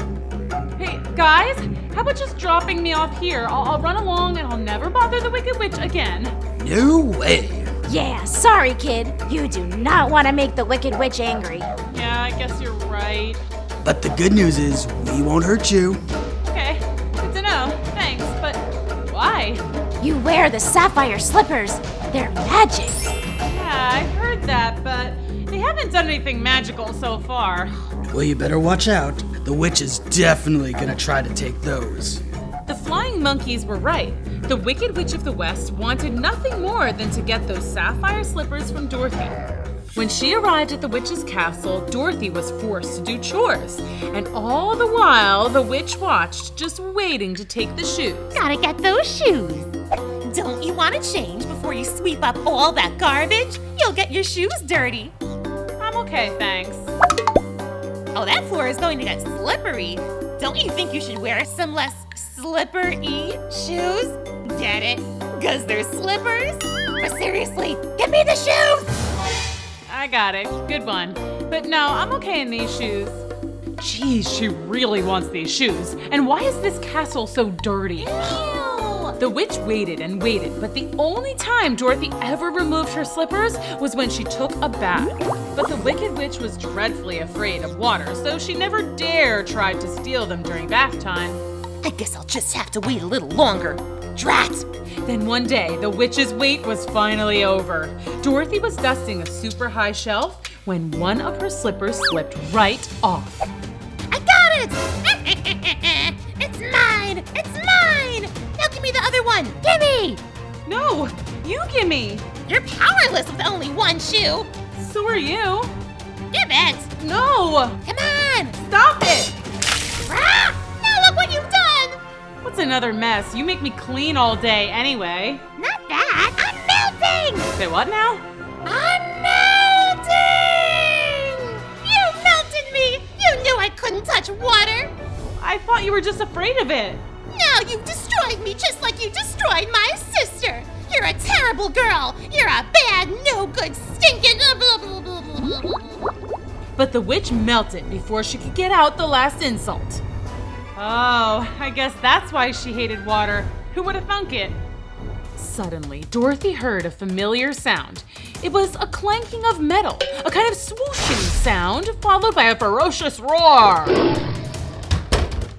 Hey, guys, how about just dropping me off here? I'll run along and I'll never bother the Wicked Witch again. No way. Yeah, sorry, kid. You do not want to make the Wicked Witch angry. Yeah, I guess you're right. But the good news is, we won't hurt you. Okay, good to know. Thanks, but why? You wear the sapphire slippers. They're magic. Yeah, I've heard that, but they haven't done anything magical so far. Well, you better watch out. The witch is definitely gonna try to take those. The flying monkeys were right. The Wicked Witch of the West wanted nothing more than to get those sapphire slippers from Dorothy. When she arrived at the witch's castle, Dorothy was forced to do chores. And all the while, the witch watched, just waiting to take the shoes. Gotta get those shoes. Don't you want to change before you sweep up all that garbage? You'll get your shoes dirty. I'm okay, thanks. Oh, that floor is going to get slippery. Don't you think you should wear some less slippery shoes? Get it? 'Cause they're slippers? But seriously, give me the shoes! I got it. Good one. But no, I'm okay in these shoes. Geez, she really wants these shoes. And why is this castle so dirty? Ew. The witch waited and waited, but the only time Dorothy ever removed her slippers was when she took a bath. But the Wicked Witch was dreadfully afraid of water, so she never dare tried to steal them during bath time. I guess I'll just have to wait a little longer. Drat! Then one day, the witch's wait was finally over. Dorothy was dusting a super high shelf when one of her slippers slipped right off. I got it! It's mine! It's mine! Now give me the other one! Gimme! No, you gimme! You're powerless with only one shoe! So are you. Give it! No! Come on! Stop it! Ah! Now look what you've done! What's another mess? You make me clean all day anyway. Not that! I'm melting! Say what now? I'm melting! You melted me! You knew I couldn't touch water! I thought you were just afraid of it. Now you've destroyed me just like you destroyed my sister! You're a terrible girl! You're a bad, no good, stinking... But the witch melted before she could get out the last insult. Oh, I guess that's why she hated water. Who would have thunk it? Suddenly, Dorothy heard a familiar sound. It was a clanking of metal, a kind of swooshing sound, followed by a ferocious roar.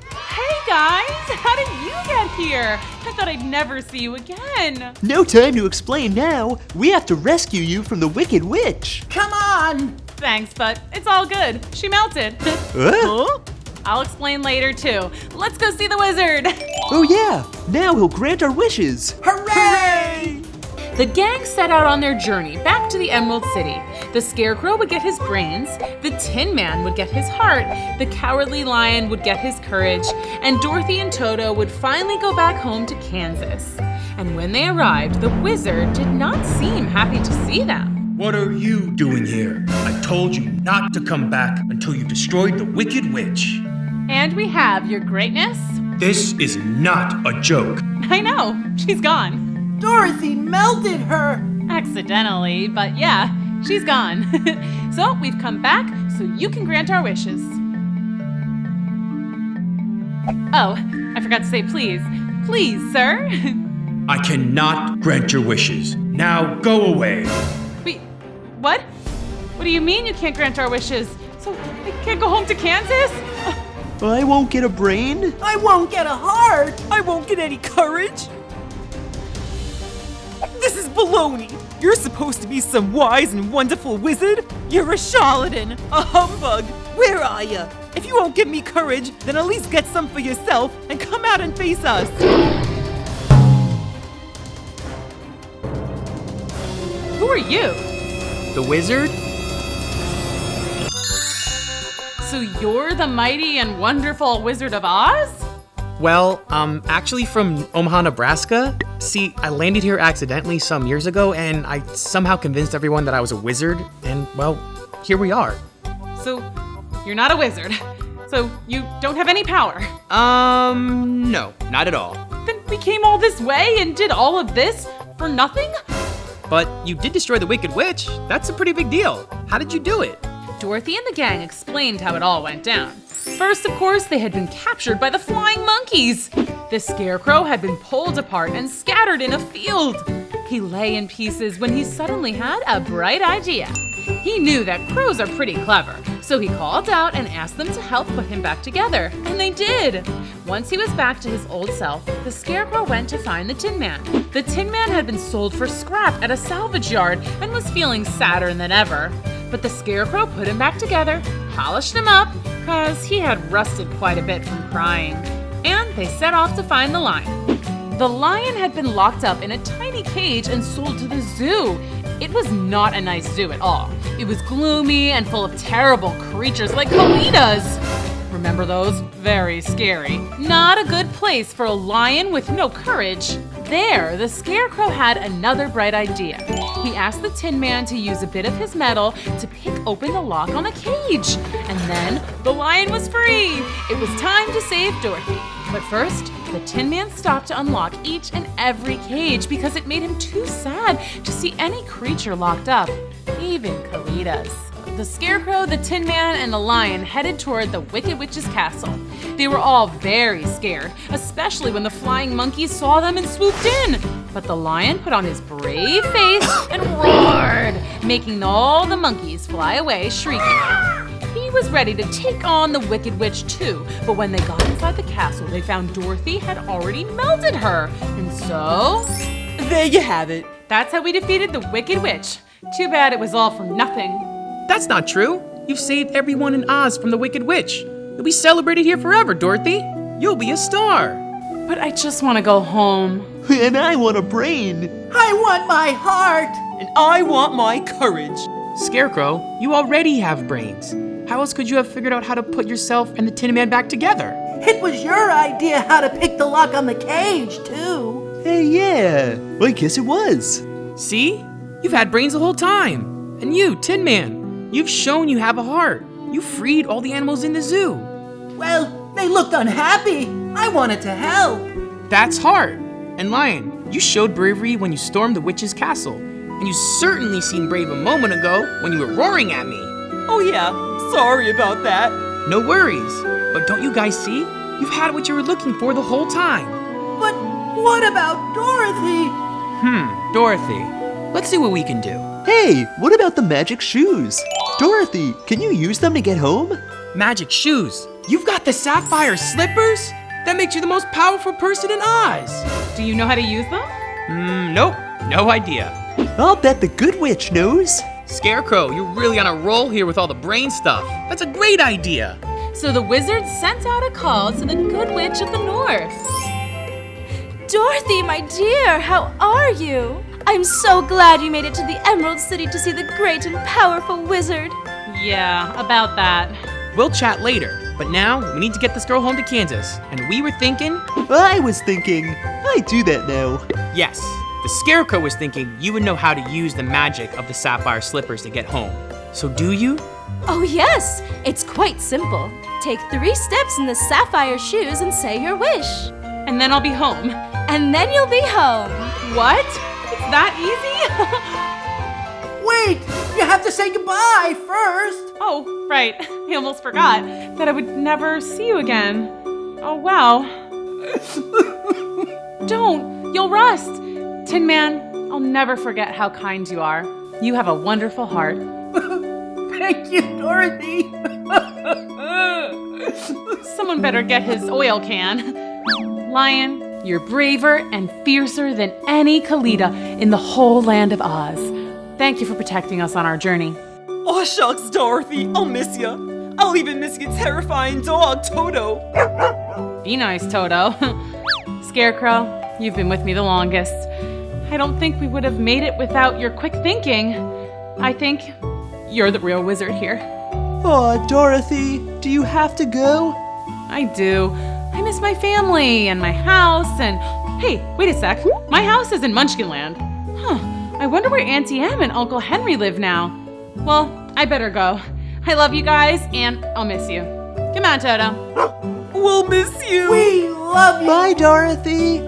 Hey guys, how did you get here. I thought I'd never see you again. No time to explain now. We have to rescue you from the Wicked Witch. Come on! Thanks, but it's all good. She melted. Huh? I'll explain later, too. Let's go see the wizard. Oh yeah, now he'll grant our wishes. Hooray! The gang set out on their journey back to the Emerald City. The Scarecrow would get his brains, the Tin Man would get his heart, the Cowardly Lion would get his courage, and Dorothy and Toto would finally go back home to Kansas. And when they arrived, the wizard did not seem happy to see them. What are you doing here? I told you not to come back until you destroyed the Wicked Witch. And we have your greatness. This is not a joke. I know, she's gone. Dorothy melted her! Accidentally, but yeah, she's gone. So we've come back so you can grant our wishes. Oh, I forgot to say please. Please, sir. I cannot grant your wishes. Now go away. Wait, what? What do you mean you can't grant our wishes? So I can't go home to Kansas? I won't get a brain. I won't get a heart! I won't get any courage. This is baloney. You're supposed to be some wise and wonderful wizard. You're a charlatan, a humbug. Where are you? If you won't give me courage, then at least get some for yourself and come out and face us. Who are you? The wizard? So you're the mighty and wonderful Wizard of Oz? Well, actually from Omaha, Nebraska. See, I landed here accidentally some years ago, and I somehow convinced everyone that I was a wizard, and, well, here we are. So, you're not a wizard. So, you don't have any power. No, not at all. Then we came all this way and did all of this for nothing? But you did destroy the Wicked Witch. That's a pretty big deal. How did you do it? Dorothy and the gang explained how it all went down. First, of course, they had been captured by the flying monkeys. The Scarecrow had been pulled apart and scattered in a field. He lay in pieces when he suddenly had a bright idea. He knew that crows are pretty clever, so he called out and asked them to help put him back together, and they did. Once he was back to his old self, the Scarecrow went to find the Tin Man. The Tin Man had been sold for scrap at a salvage yard and was feeling sadder than ever. But the Scarecrow put him back together, polished him up, cause he had rusted quite a bit from crying. And they set off to find the lion. The lion had been locked up in a tiny cage and sold to the zoo. It was not a nice zoo at all. It was gloomy and full of terrible creatures like colitas. Remember those? Very scary. Not a good place for a lion with no courage. There, the Scarecrow had another bright idea. He asked the Tin Man to use a bit of his metal to pick open the lock on the cage. And then the lion was free. It was time to save Dorothy. But first, the Tin Man stopped to unlock each and every cage because it made him too sad to see any creature locked up, even colitas. The Scarecrow, the Tin Man, and the lion headed toward the Wicked Witch's castle. They were all very scared, especially when the flying monkeys saw them and swooped in. But the lion put on his brave face and roared, making all the monkeys fly away shrieking. He was ready to take on the Wicked Witch too, but when they got inside the castle, they found Dorothy had already melted her. And so... there you have it. That's how we defeated the Wicked Witch. Too bad it was all for nothing. That's not true. You've saved everyone in Oz from the Wicked Witch. You'll be celebrated here forever, Dorothy. You'll be a star. But I just want to go home. And I want a brain. I want my heart. And I want my courage. Scarecrow, you already have brains. How else could you have figured out how to put yourself and the Tin Man back together? It was your idea how to pick the lock on the cage, too. Hey, yeah. I guess it was. See? You've had brains the whole time. And you, Tin Man, you've shown you have a heart. You freed all the animals in the zoo. Well, they looked unhappy. I wanted to help. That's heart. And Lion, you showed bravery when you stormed the witch's castle. And you certainly seemed brave a moment ago when you were roaring at me. Oh yeah, sorry about that. No worries. But don't you guys see? You've had what you were looking for the whole time. But what about Dorothy? Dorothy. Let's see what we can do. Hey, what about the magic shoes? Dorothy, can you use them to get home? Magic shoes? You've got the sapphire slippers? That makes you the most powerful person in Oz. Do you know how to use them? Nope, no idea. I'll bet the good witch knows. Scarecrow, you're really on a roll here with all the brain stuff. That's a great idea. So the wizard sent out a call to the Good Witch of the North. Dorothy, my dear, how are you? I'm so glad you made it to the Emerald City to see the great and powerful wizard. Yeah, about that. We'll chat later, but now we need to get this girl home to Kansas. And we were thinking... I was thinking, I do that now. Yes, the Scarecrow was thinking you would know how to use the magic of the sapphire slippers to get home. So do you? Oh yes, it's quite simple. Take 3 steps in the sapphire shoes and say your wish. And then I'll be home. And then you'll be home. What? It's that easy? Wait! You have to say goodbye first! Oh, right. I almost forgot that I would never see you again. Oh, wow. Don't. You'll rust. Tin Man, I'll never forget how kind you are. You have a wonderful heart. Thank you, Dorothy! Someone better get his oil can. Lion, you're braver and fiercer than any Kalita in the whole land of Oz. Thank you for protecting us on our journey. Oh, shucks, Dorothy. I'll miss you. I'll even miss your terrifying dog, Toto. Be nice, Toto. Scarecrow, you've been with me the longest. I don't think we would have made it without your quick thinking. I think you're the real wizard here. Aw, Dorothy, do you have to go? I do. I miss my family and my house and... Hey, wait a sec. My house is in Munchkinland. Huh. I wonder where Auntie Em and Uncle Henry live now. Well, I better go. I love you guys and I'll miss you. Come on, Toto. We'll miss you. We love you. Bye, Dorothy.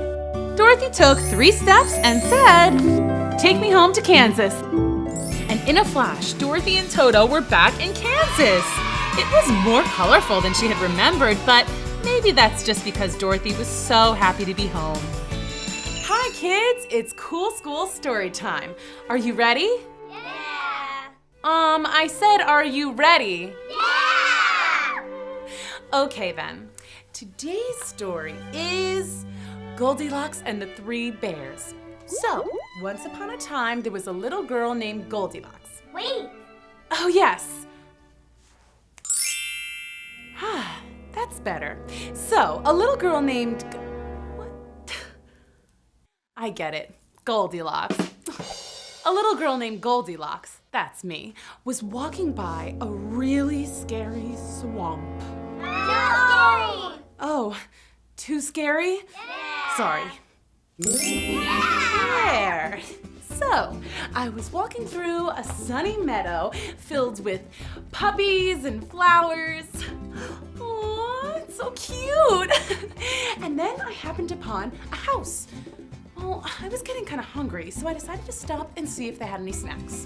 Dorothy took 3 steps and said, "Take me home to Kansas." And in a flash, Dorothy and Toto were back in Kansas. It was more colorful than she had remembered, but maybe that's just because Dorothy was so happy to be home. Hi kids, it's Cool School Story Time. Are you ready? Yeah! I said, are you ready? Yeah! Okay then. Today's story is Goldilocks and the 3 Bears. So, once upon a time, there was a little girl named Goldilocks. Wait! Oh yes! That's better. So, a little girl named... What? I get it. Goldilocks. A little girl named Goldilocks, that's me, was walking by a really scary swamp. Too scary! Oh, too scary? Yeah! Sorry. There. So, I was walking through a sunny meadow filled with puppies and flowers. Aw, it's so cute. And then I happened upon a house. Well, I was getting kind of hungry, so I decided to stop and see if they had any snacks.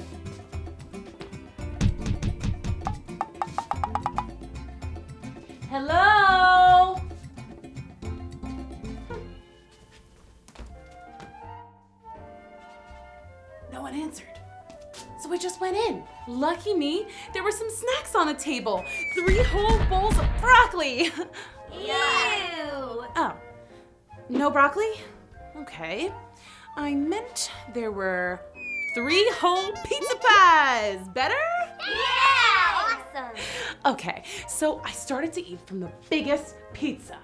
Hello? No one answered. So I just went in. Lucky me, there were some snacks on the table. 3 whole bowls of broccoli. Ew! Oh, no broccoli? Okay. I meant there were 3 whole pizza pies. Better? Yeah! Awesome! Okay, so I started to eat from the biggest pizza.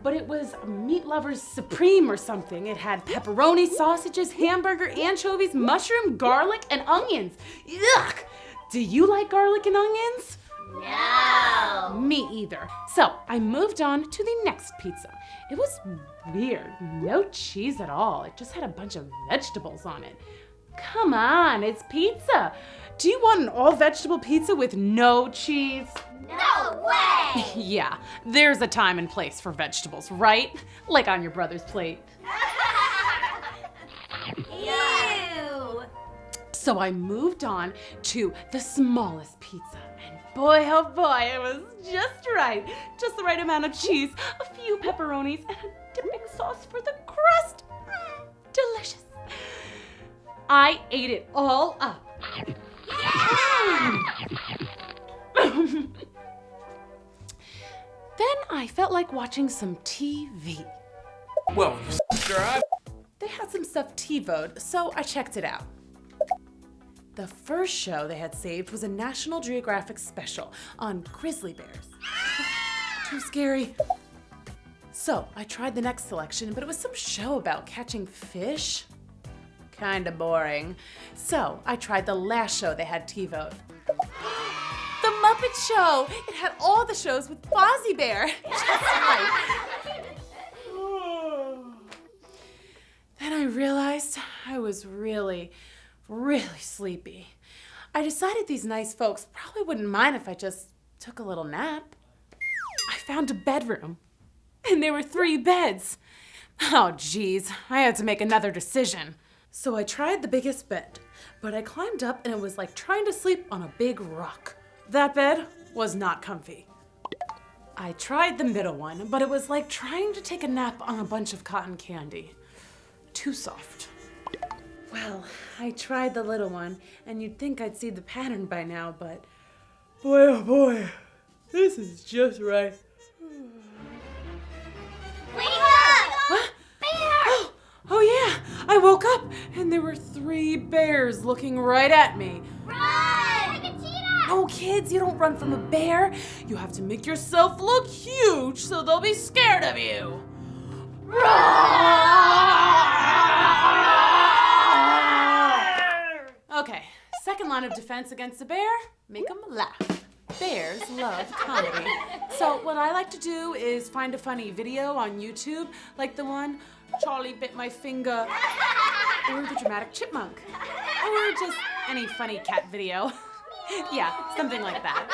But it was Meat Lovers Supreme or something. It had pepperoni, sausages, hamburger, anchovies, mushroom, garlic, and onions. Yuck! Do you like garlic and onions? No! Me either. So I moved on to the next pizza. It was weird. No cheese at all. It just had a bunch of vegetables on it. Come on, it's pizza. Do you want an all-vegetable pizza with no cheese? No way! Yeah, there's a time and place for vegetables, right? Like on your brother's plate. Ew! So I moved on to the smallest pizza. And boy, oh boy, it was just right. Just the right amount of cheese, a few pepperonis, and a dipping sauce for the crust. Delicious. I ate it all up. Then I felt like watching some TV. Well, you subscribe. They had some stuff TiVo'd, so I checked it out. The first show they had saved was a National Geographic special on grizzly bears. Too scary. So I tried the next selection, but it was some show about catching fish. Kinda boring. So I tried the last show they had TiVo'd. The Muppet Show! It had all the shows with Fozzie Bear. Just right. Then I realized I was really sleepy. I decided these nice folks probably wouldn't mind if I just took a little nap. I found a bedroom, and there were 3 beds. Oh, geez, I had to make another decision. So I tried the biggest bed, but I climbed up and it was like trying to sleep on a big rock. That bed was not comfy. I tried the middle one, but it was like trying to take a nap on a bunch of cotton candy. Too soft. Well, I tried the little one, and you'd think I'd see the pattern by now, but boy, oh boy, this is just right. Wake up! Huh? Bear! Oh yeah, I woke up, and there were 3 bears looking right at me. Run! Like a cheetah! No, kids, you don't run from a bear. You have to make yourself look huge so they'll be scared of you. Okay, second line of defense against a bear, make them laugh. Bears love comedy. So what I like to do is find a funny video on YouTube, like the one, Charlie bit my finger, or the dramatic chipmunk, or just any funny cat video. Yeah, something like that.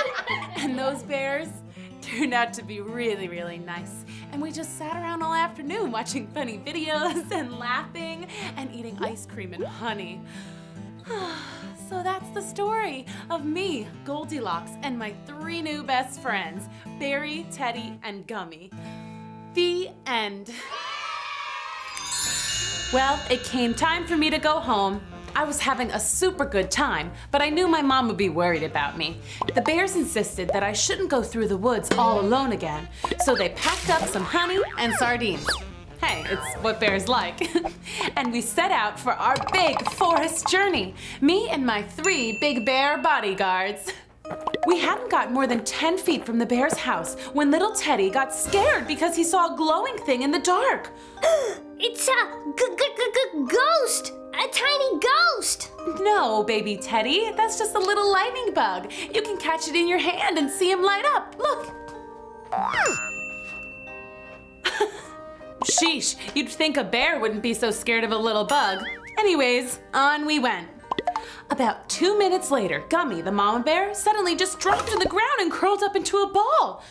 And those bears turned out to be really nice. And we just sat around all afternoon watching funny videos and laughing and eating ice cream and honey. So that's the story of me, Goldilocks, and my 3 new best friends, Berry, Teddy, and Gummy. The end. Well, it came time for me to go home. I was having a super good time, but I knew my mom would be worried about me. The bears insisted that I shouldn't go through the woods all alone again, so they packed up some honey and sardines. Hey, it's what bears like. And we set out for our big forest journey, me and my 3 big bear bodyguards. We hadn't got more than 10 feet from the bear's house when little Teddy got scared because he saw a glowing thing in the dark. It's a ghost! A tiny ghost! No, baby Teddy, that's just a little lightning bug. You can catch it in your hand and see him light up. Look. Sheesh, you'd think a bear wouldn't be so scared of a little bug. Anyways, on we went. About 2 minutes later, Gummy, the mama bear, suddenly just dropped to the ground and curled up into a ball.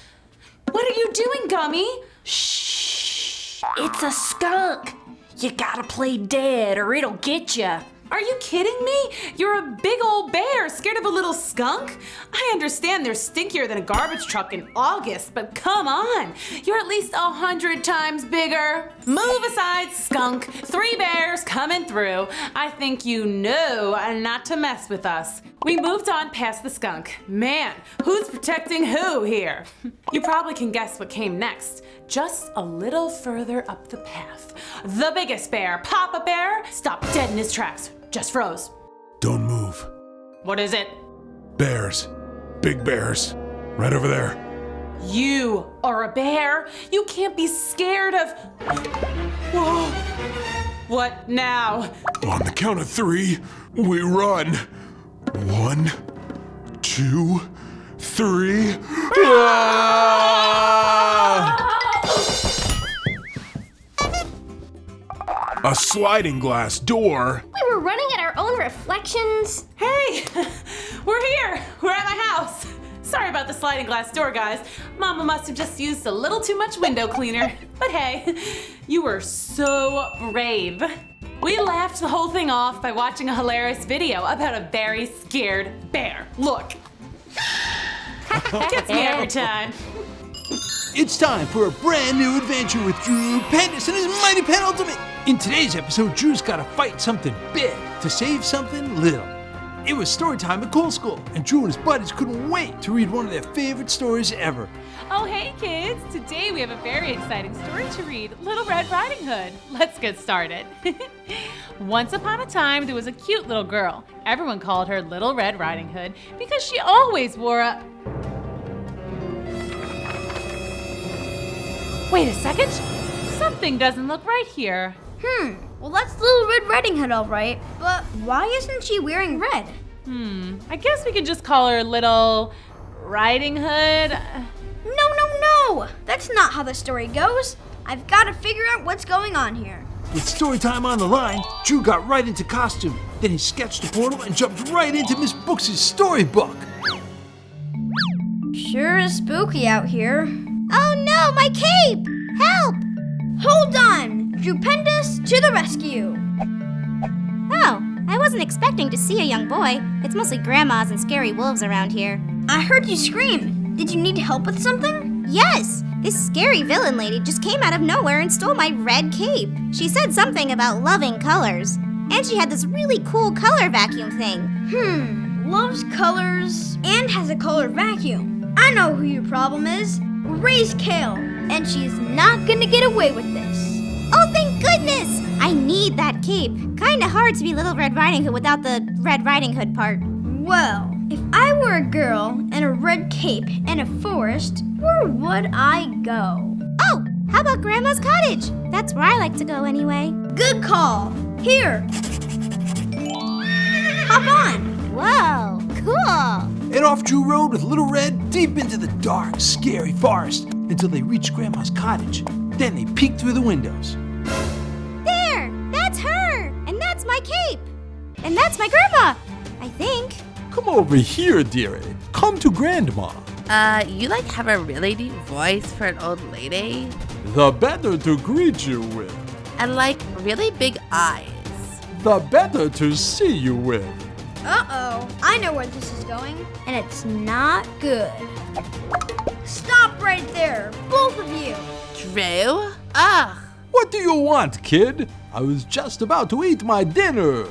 What are you doing, Gummy? Shh! It's a skunk. You gotta play dead or it'll get ya. Are you kidding me? You're a big old bear scared of a little skunk? I understand they're stinkier than a garbage truck in August, but come on. You're at least 100 times bigger. Move aside, skunk. 3 bears coming through. I think you know not to mess with us. We moved on past the skunk. Man, who's protecting who here? You probably can guess what came next. Just a little further up the path. The biggest bear, Papa Bear, stopped dead in his tracks. Just froze. Don't move. What is it? Bears. Big bears. Right over there. You are a bear. You can't be scared of... Whoa. What now? On the count of 3, we run. 1, 2, 3. A sliding glass door. We were running at our own reflections. Hey, we're here. We're at my house. Sorry about the sliding glass door, guys. Mama must have just used a little too much window cleaner. But hey, you were so brave. We laughed the whole thing off by watching a hilarious video about a very scared bear. Look. Gets me every time. It's time for a brand new adventure with Drew Pendous and his Mighty Pen Ultimate. In today's episode, Drew's got to fight something big to save something little. It was story time at Cool School, and Drew and his buddies couldn't wait to read one of their favorite stories ever. Oh, hey kids! Today we have a very exciting story to read, Little Red Riding Hood. Let's get started. Once upon a time, there was a cute little girl. Everyone called her Little Red Riding Hood because she always wore a... Wait a second! Something doesn't look right here. Well, that's Little Red Riding Hood, all right. But why isn't she wearing red? I guess we could just call her Little Riding Hood. No! That's not how the story goes. I've got to figure out what's going on here. With story time on the line, Drew got right into costume. Then he sketched a portal and jumped right into Miss Booksy's storybook. Sure is spooky out here. Oh no, my cape! Help! Hold on! Drew Pendous to the rescue! Oh, I wasn't expecting to see a young boy. It's mostly grandmas and scary wolves around here. I heard you scream. Did you need help with something? Yes! This scary villain lady just came out of nowhere and stole my red cape. She said something about loving colors. And she had this really cool color vacuum thing. Loves colors and has a color vacuum. I know who your problem is. Ray's Kale. And she's not gonna get away with this. Oh, thank goodness! I need that cape. Kinda hard to be Little Red Riding Hood without the Red Riding Hood part. Well, if I were a girl in a red cape in a forest, where would I go? Oh, how about Grandma's cottage? That's where I like to go anyway. Good call. Here. Hop on. Whoa, cool. And off Drew rode with Little Red deep into the dark, scary forest until they reached Grandma's cottage. Then they peeked through the windows. There! That's her! And that's my cape! And that's my grandma! I think. Come over here, dearie. Come to Grandma. You have a really deep voice for an old lady? The better to greet you with. And really big eyes. The better to see you with. Uh-oh, I know where this is going, and it's not good. Stop right there, both of you. Drew? Ugh. What do you want, kid? I was just about to eat my dinner.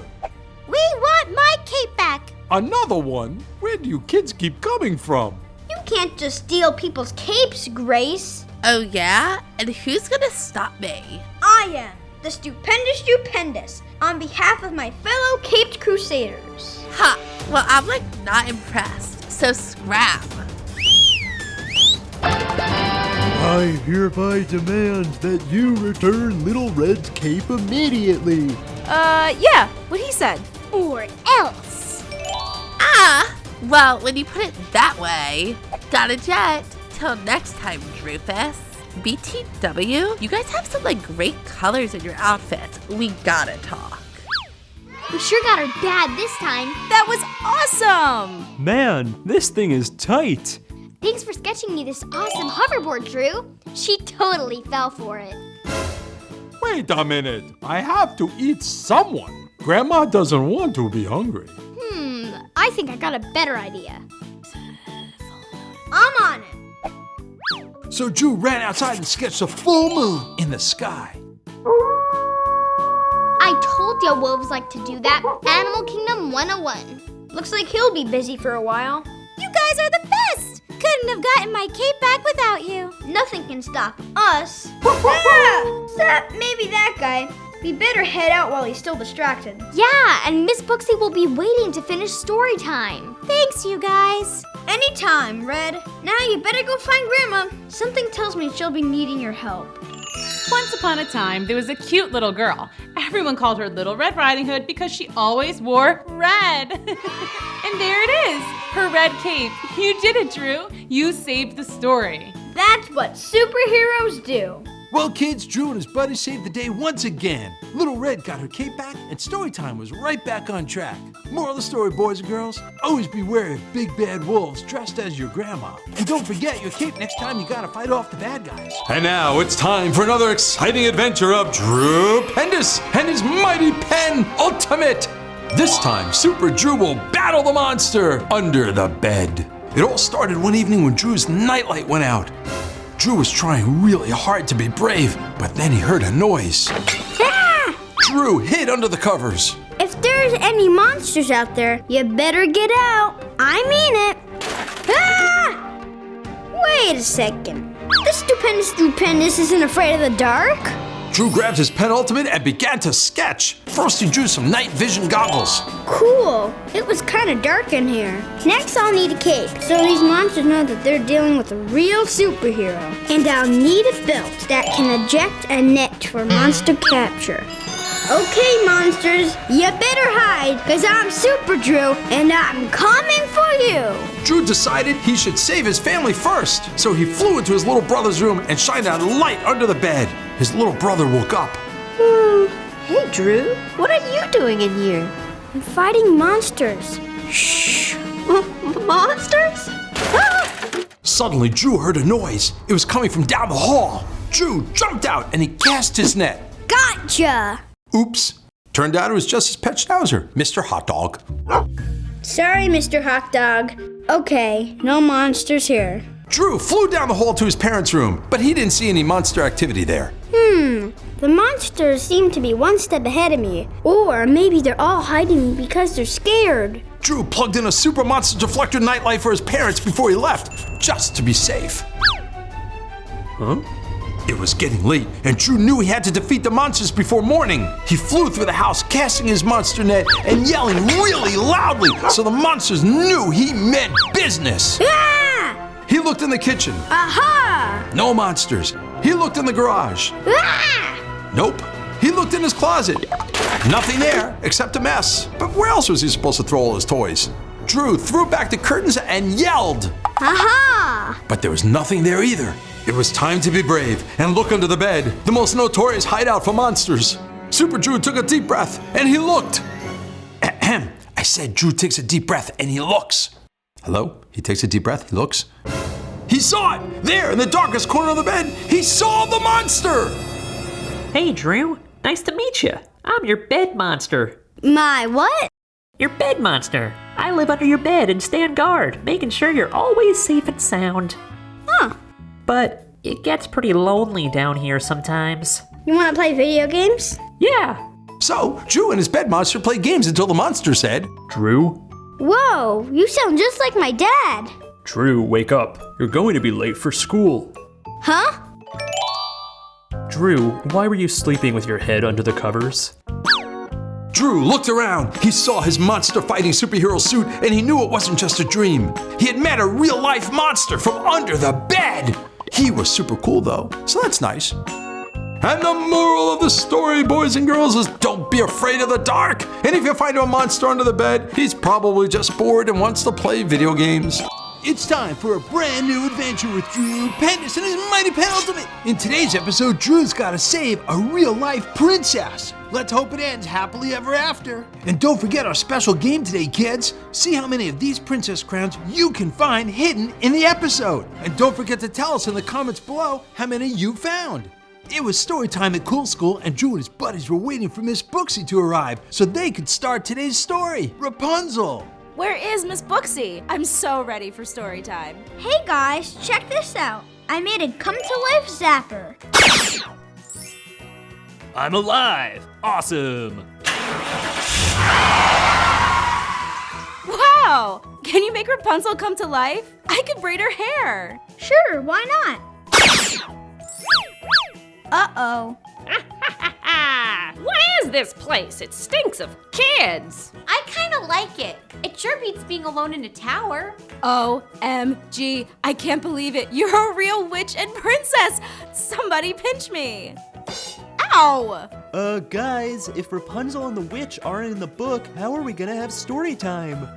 We want my cape back. Another one? Where do you kids keep coming from? You can't just steal people's capes, Grace. Oh yeah? And who's gonna stop me? I am, the stupendous, on behalf of my fellow caped crusaders. Ha! Well, I'm not impressed, so scrap. I hereby demand that you return Little Red's cape immediately. Yeah, what he said. Or else. Well, when you put it that way, got a jet. Till next time, Drufus. BTW, you guys have some great colors in your outfit. We gotta talk. We sure got her bad this time. That was awesome! Man, this thing is tight. Thanks for sketching me this awesome hoverboard, Drew. She totally fell for it. Wait a minute. I have to eat someone. Grandma doesn't want to be hungry. I think I got a better idea. I'm on it. So Drew ran outside and sketched a full moon in the sky. I told you wolves like to do that. Animal Kingdom 101. Looks like he'll be busy for a while. You guys are the best! Couldn't have gotten my cape back without you. Nothing can stop us. Maybe that guy. We better head out while he's still distracted. Yeah, and Miss Booksy will be waiting to finish story time. Thanks, you guys. Anytime, Red. Now you better go find Grandma. Something tells me she'll be needing your help. Once upon a time, there was a cute little girl. Everyone called her Little Red Riding Hood because she always wore red. And there it is, her red cape. You did it, Drew. You saved the story. That's what superheroes do. Well, kids, Drew and his buddies saved the day once again. Little Red got her cape back, and Storytime was right back on track. Moral of the story, boys and girls, always be wary of big bad wolves dressed as your grandma. And don't forget your cape next time you gotta fight off the bad guys. And now it's time for another exciting adventure of Drew Pendous and his mighty pen ultimate. This time, Super Drew will battle the monster under the bed. It all started one evening when Drew's nightlight went out. Drew was trying really hard to be brave, but then he heard a noise. Drew hid under the covers. If there's any monsters out there, you better get out. I mean it. Ah! Wait a second. The stupendous isn't afraid of the dark? Drew grabbed his penultimate and began to sketch. First, he drew some night vision goggles. Cool. It was kind of dark in here. Next, I'll need a cape, so these monsters know that they're dealing with a real superhero. And I'll need a belt that can eject a net for monster capture. Okay, monsters, you better hide, because I'm Super Drew, and I'm coming for you. Drew decided he should save his family first, so he flew into his little brother's room and shined a light under the bed. His little brother woke up. Hey, Drew, what are you doing in here? I'm fighting monsters. Shh! Monsters? Suddenly, Drew heard a noise. It was coming from down the hall. Drew jumped out and he cast his net. Gotcha! Oops. Turned out it was just his pet schnauzer, Mr. Hot Dog. Sorry, Mr. Hot Dog. Okay, no monsters here. Drew flew down the hall to his parents' room, but he didn't see any monster activity there. The monsters seem to be one step ahead of me. Or maybe they're all hiding because they're scared. Drew plugged in a super monster deflector nightlight for his parents before he left, just to be safe. Huh? It was getting late, and Drew knew he had to defeat the monsters before morning. He flew through the house, casting his monster net and yelling really loudly so the monsters knew he meant business. Ah! He looked in the kitchen. Aha! No monsters. He looked in the garage. Ah! Nope. He looked in his closet. Nothing there, except a mess. But where else was he supposed to throw all his toys? Drew threw back the curtains and yelled. Aha! But there was nothing there either. It was time to be brave and look under the bed, the most notorious hideout for monsters. Super Drew took a deep breath and he looked. Ahem. I said Drew takes a deep breath and he looks. Hello? He takes a deep breath, he looks. He saw it! There, in the darkest corner of the bed, he saw the monster! Hey, Drew. Nice to meet you. I'm your bed monster. My what? Your bed monster. I live under your bed and stand guard, making sure you're always safe and sound. Huh. But it gets pretty lonely down here sometimes. You want to play video games? Yeah. So, Drew and his bed monster played games until the monster said, Drew? Whoa, you sound just like my dad. Drew, wake up. You're going to be late for school. Huh? Drew, why were you sleeping with your head under the covers? Drew looked around. He saw his monster-fighting superhero suit, and he knew it wasn't just a dream. He had met a real-life monster from under the bed. He was super cool, though, so that's nice. And the moral of the story, boys and girls, is don't be afraid of the dark. And if you find a monster under the bed, he's probably just bored and wants to play video games. It's time for a brand new adventure with Drew, Pendous, and his mighty penultimate. In today's episode, Drew's got to save a real-life princess. Let's hope it ends happily ever after. And don't forget our special game today, kids. See how many of these princess crowns you can find hidden in the episode. And don't forget to tell us in the comments below how many you found. It was story time at Cool School, and Drew and his buddies were waiting for Miss Booksy to arrive so they could start today's story, Rapunzel. Where is Miss Booksy? I'm so ready for story time. Hey guys, check this out. I made a come-to-life zapper. I'm alive! Awesome! Wow! Can you make Rapunzel come to life? I could braid her hair. Sure, why not? Uh-oh. What is this place? It stinks of kids. I kind of like it. It sure beats being alone in a tower. OMG, I can't believe it. You're a real witch and princess. Somebody pinch me. Ow! Guys, if Rapunzel and the witch aren't in the book, how are we gonna have story time?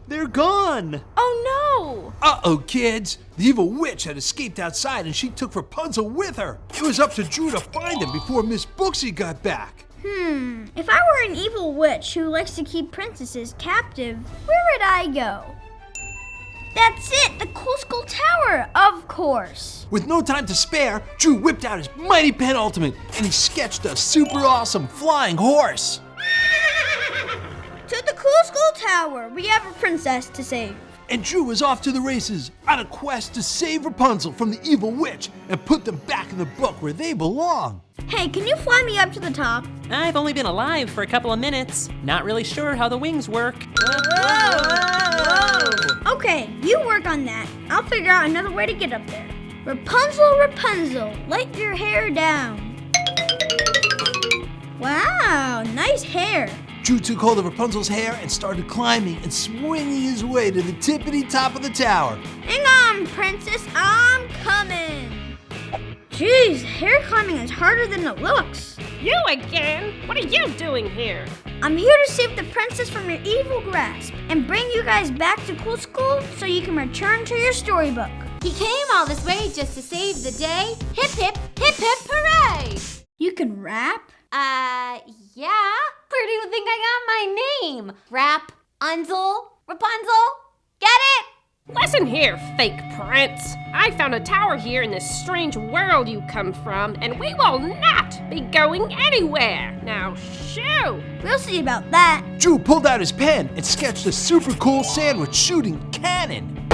They're gone! Oh no! Uh-oh, kids. The evil witch had escaped outside and she took Rapunzel with her. It was up to Drew to find them before Miss Booksy got back. If I were an evil witch who likes to keep princesses captive, where would I go? That's it, the Cool School Tower, of course. With no time to spare, Drew whipped out his mighty penultimate and he sketched a super awesome flying horse. To the Cool School Tower, we have a princess to save. And Drew was off to the races on a quest to save Rapunzel from the evil witch and put them back in the book where they belong. Hey, can you fly me up to the top? I've only been alive for a couple of minutes. Not really sure how the wings work. Whoa! Okay, you work on that. I'll figure out another way to get up there. Rapunzel, Rapunzel, let your hair down. Wow, nice hair. Drew took hold of Rapunzel's hair and started climbing and swinging his way to the tippity top of the tower. Hang on, princess, I'm coming. Jeez, hair climbing is harder than it looks. You again? What are you doing here? I'm here to save the princess from your evil grasp and bring you guys back to cool school so you can return to your storybook. He came all this way just to save the day. Hip, hip, hip, hip, hooray! You can rap? Yeah. Where do you think I got my name? Rapunzel? Get it? Listen here, fake prince. I found a tower here in this strange world you come from, and we will not be going anywhere. Now, shoo! We'll see about that. Drew pulled out his pen and sketched a super cool sandwich shooting cannon.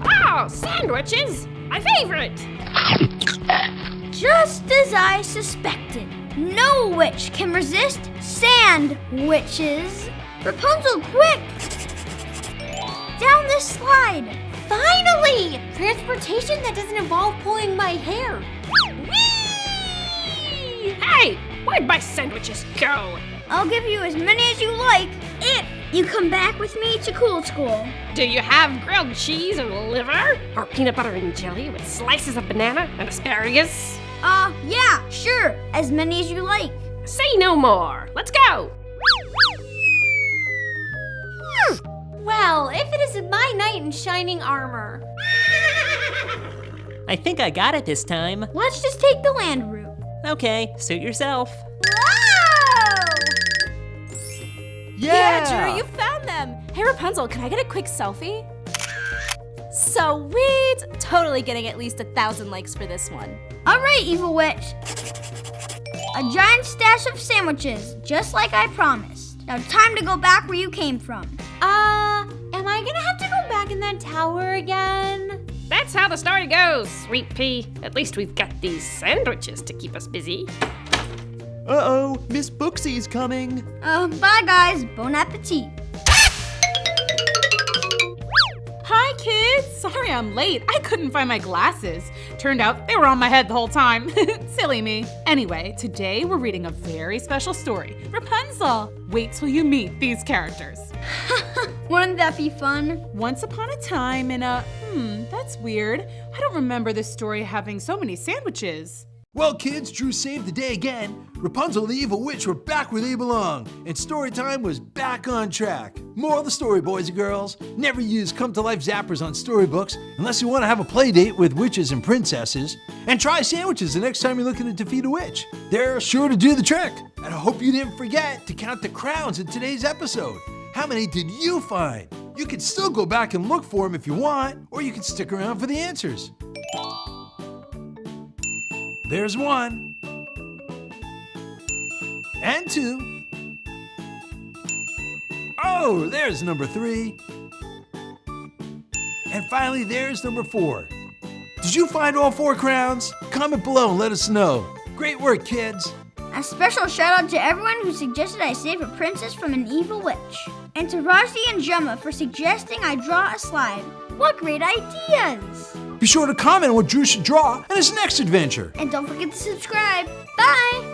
Oh, sandwiches! My favorite! Just as I suspected. No witch can resist sand witches. Rapunzel, quick! Down this slide. Finally! Transportation that doesn't involve pulling my hair. Whee! Hey, where'd my sandwiches go? I'll give you as many as you like if you come back with me to cool school. Do you have grilled cheese and liver? Or peanut butter and jelly with slices of banana and asparagus? Yeah, sure. As many as you like. Say no more. Let's go! Well, if it isn't my knight in shining armor. I think I got it this time. Let's just take the land route. Okay, suit yourself. Whoa! Yeah! Drew, you found them. Hey, Rapunzel, can I get a quick selfie? Sweet! Totally getting at least 1,000 likes for this one. All right, evil witch. A giant stash of sandwiches, just like I promised. Now time to go back where you came from. Am I gonna have to go back in that tower again? That's how the story goes, Sweet Pea. At least we've got these sandwiches to keep us busy. Uh-oh, Miss Booksy's coming. Bye guys, bon appetit. Hi, kids! Sorry I'm late. I couldn't find my glasses. Turned out they were on my head the whole time. Silly me. Anyway, today we're reading a very special story, Rapunzel. Wait till you meet these characters. Wouldn't that be fun? Once upon a time in a... that's weird. I don't remember this story having so many sandwiches. Well, kids, Drew saved the day again. Rapunzel and the evil witch were back where they belong, and StoryTime was back on track. Moral of the story, boys and girls, never use come-to-life zappers on storybooks unless you want to have a play date with witches and princesses. And try sandwiches the next time you're looking to defeat a witch. They're sure to do the trick. And I hope you didn't forget to count the crowns in today's episode. How many did you find? You can still go back and look for them if you want, or you can stick around for the answers. There's 1. And 2. Oh, there's number 3. And finally, there's number 4. Did you find all 4 crowns? Comment below and let us know. Great work, kids. A special shout out to everyone who suggested I save a princess from an evil witch. And to Rosie and Gemma for suggesting I draw a slide. What great ideas! Be sure to comment what Drew should draw in his next adventure. And don't forget to subscribe. Bye!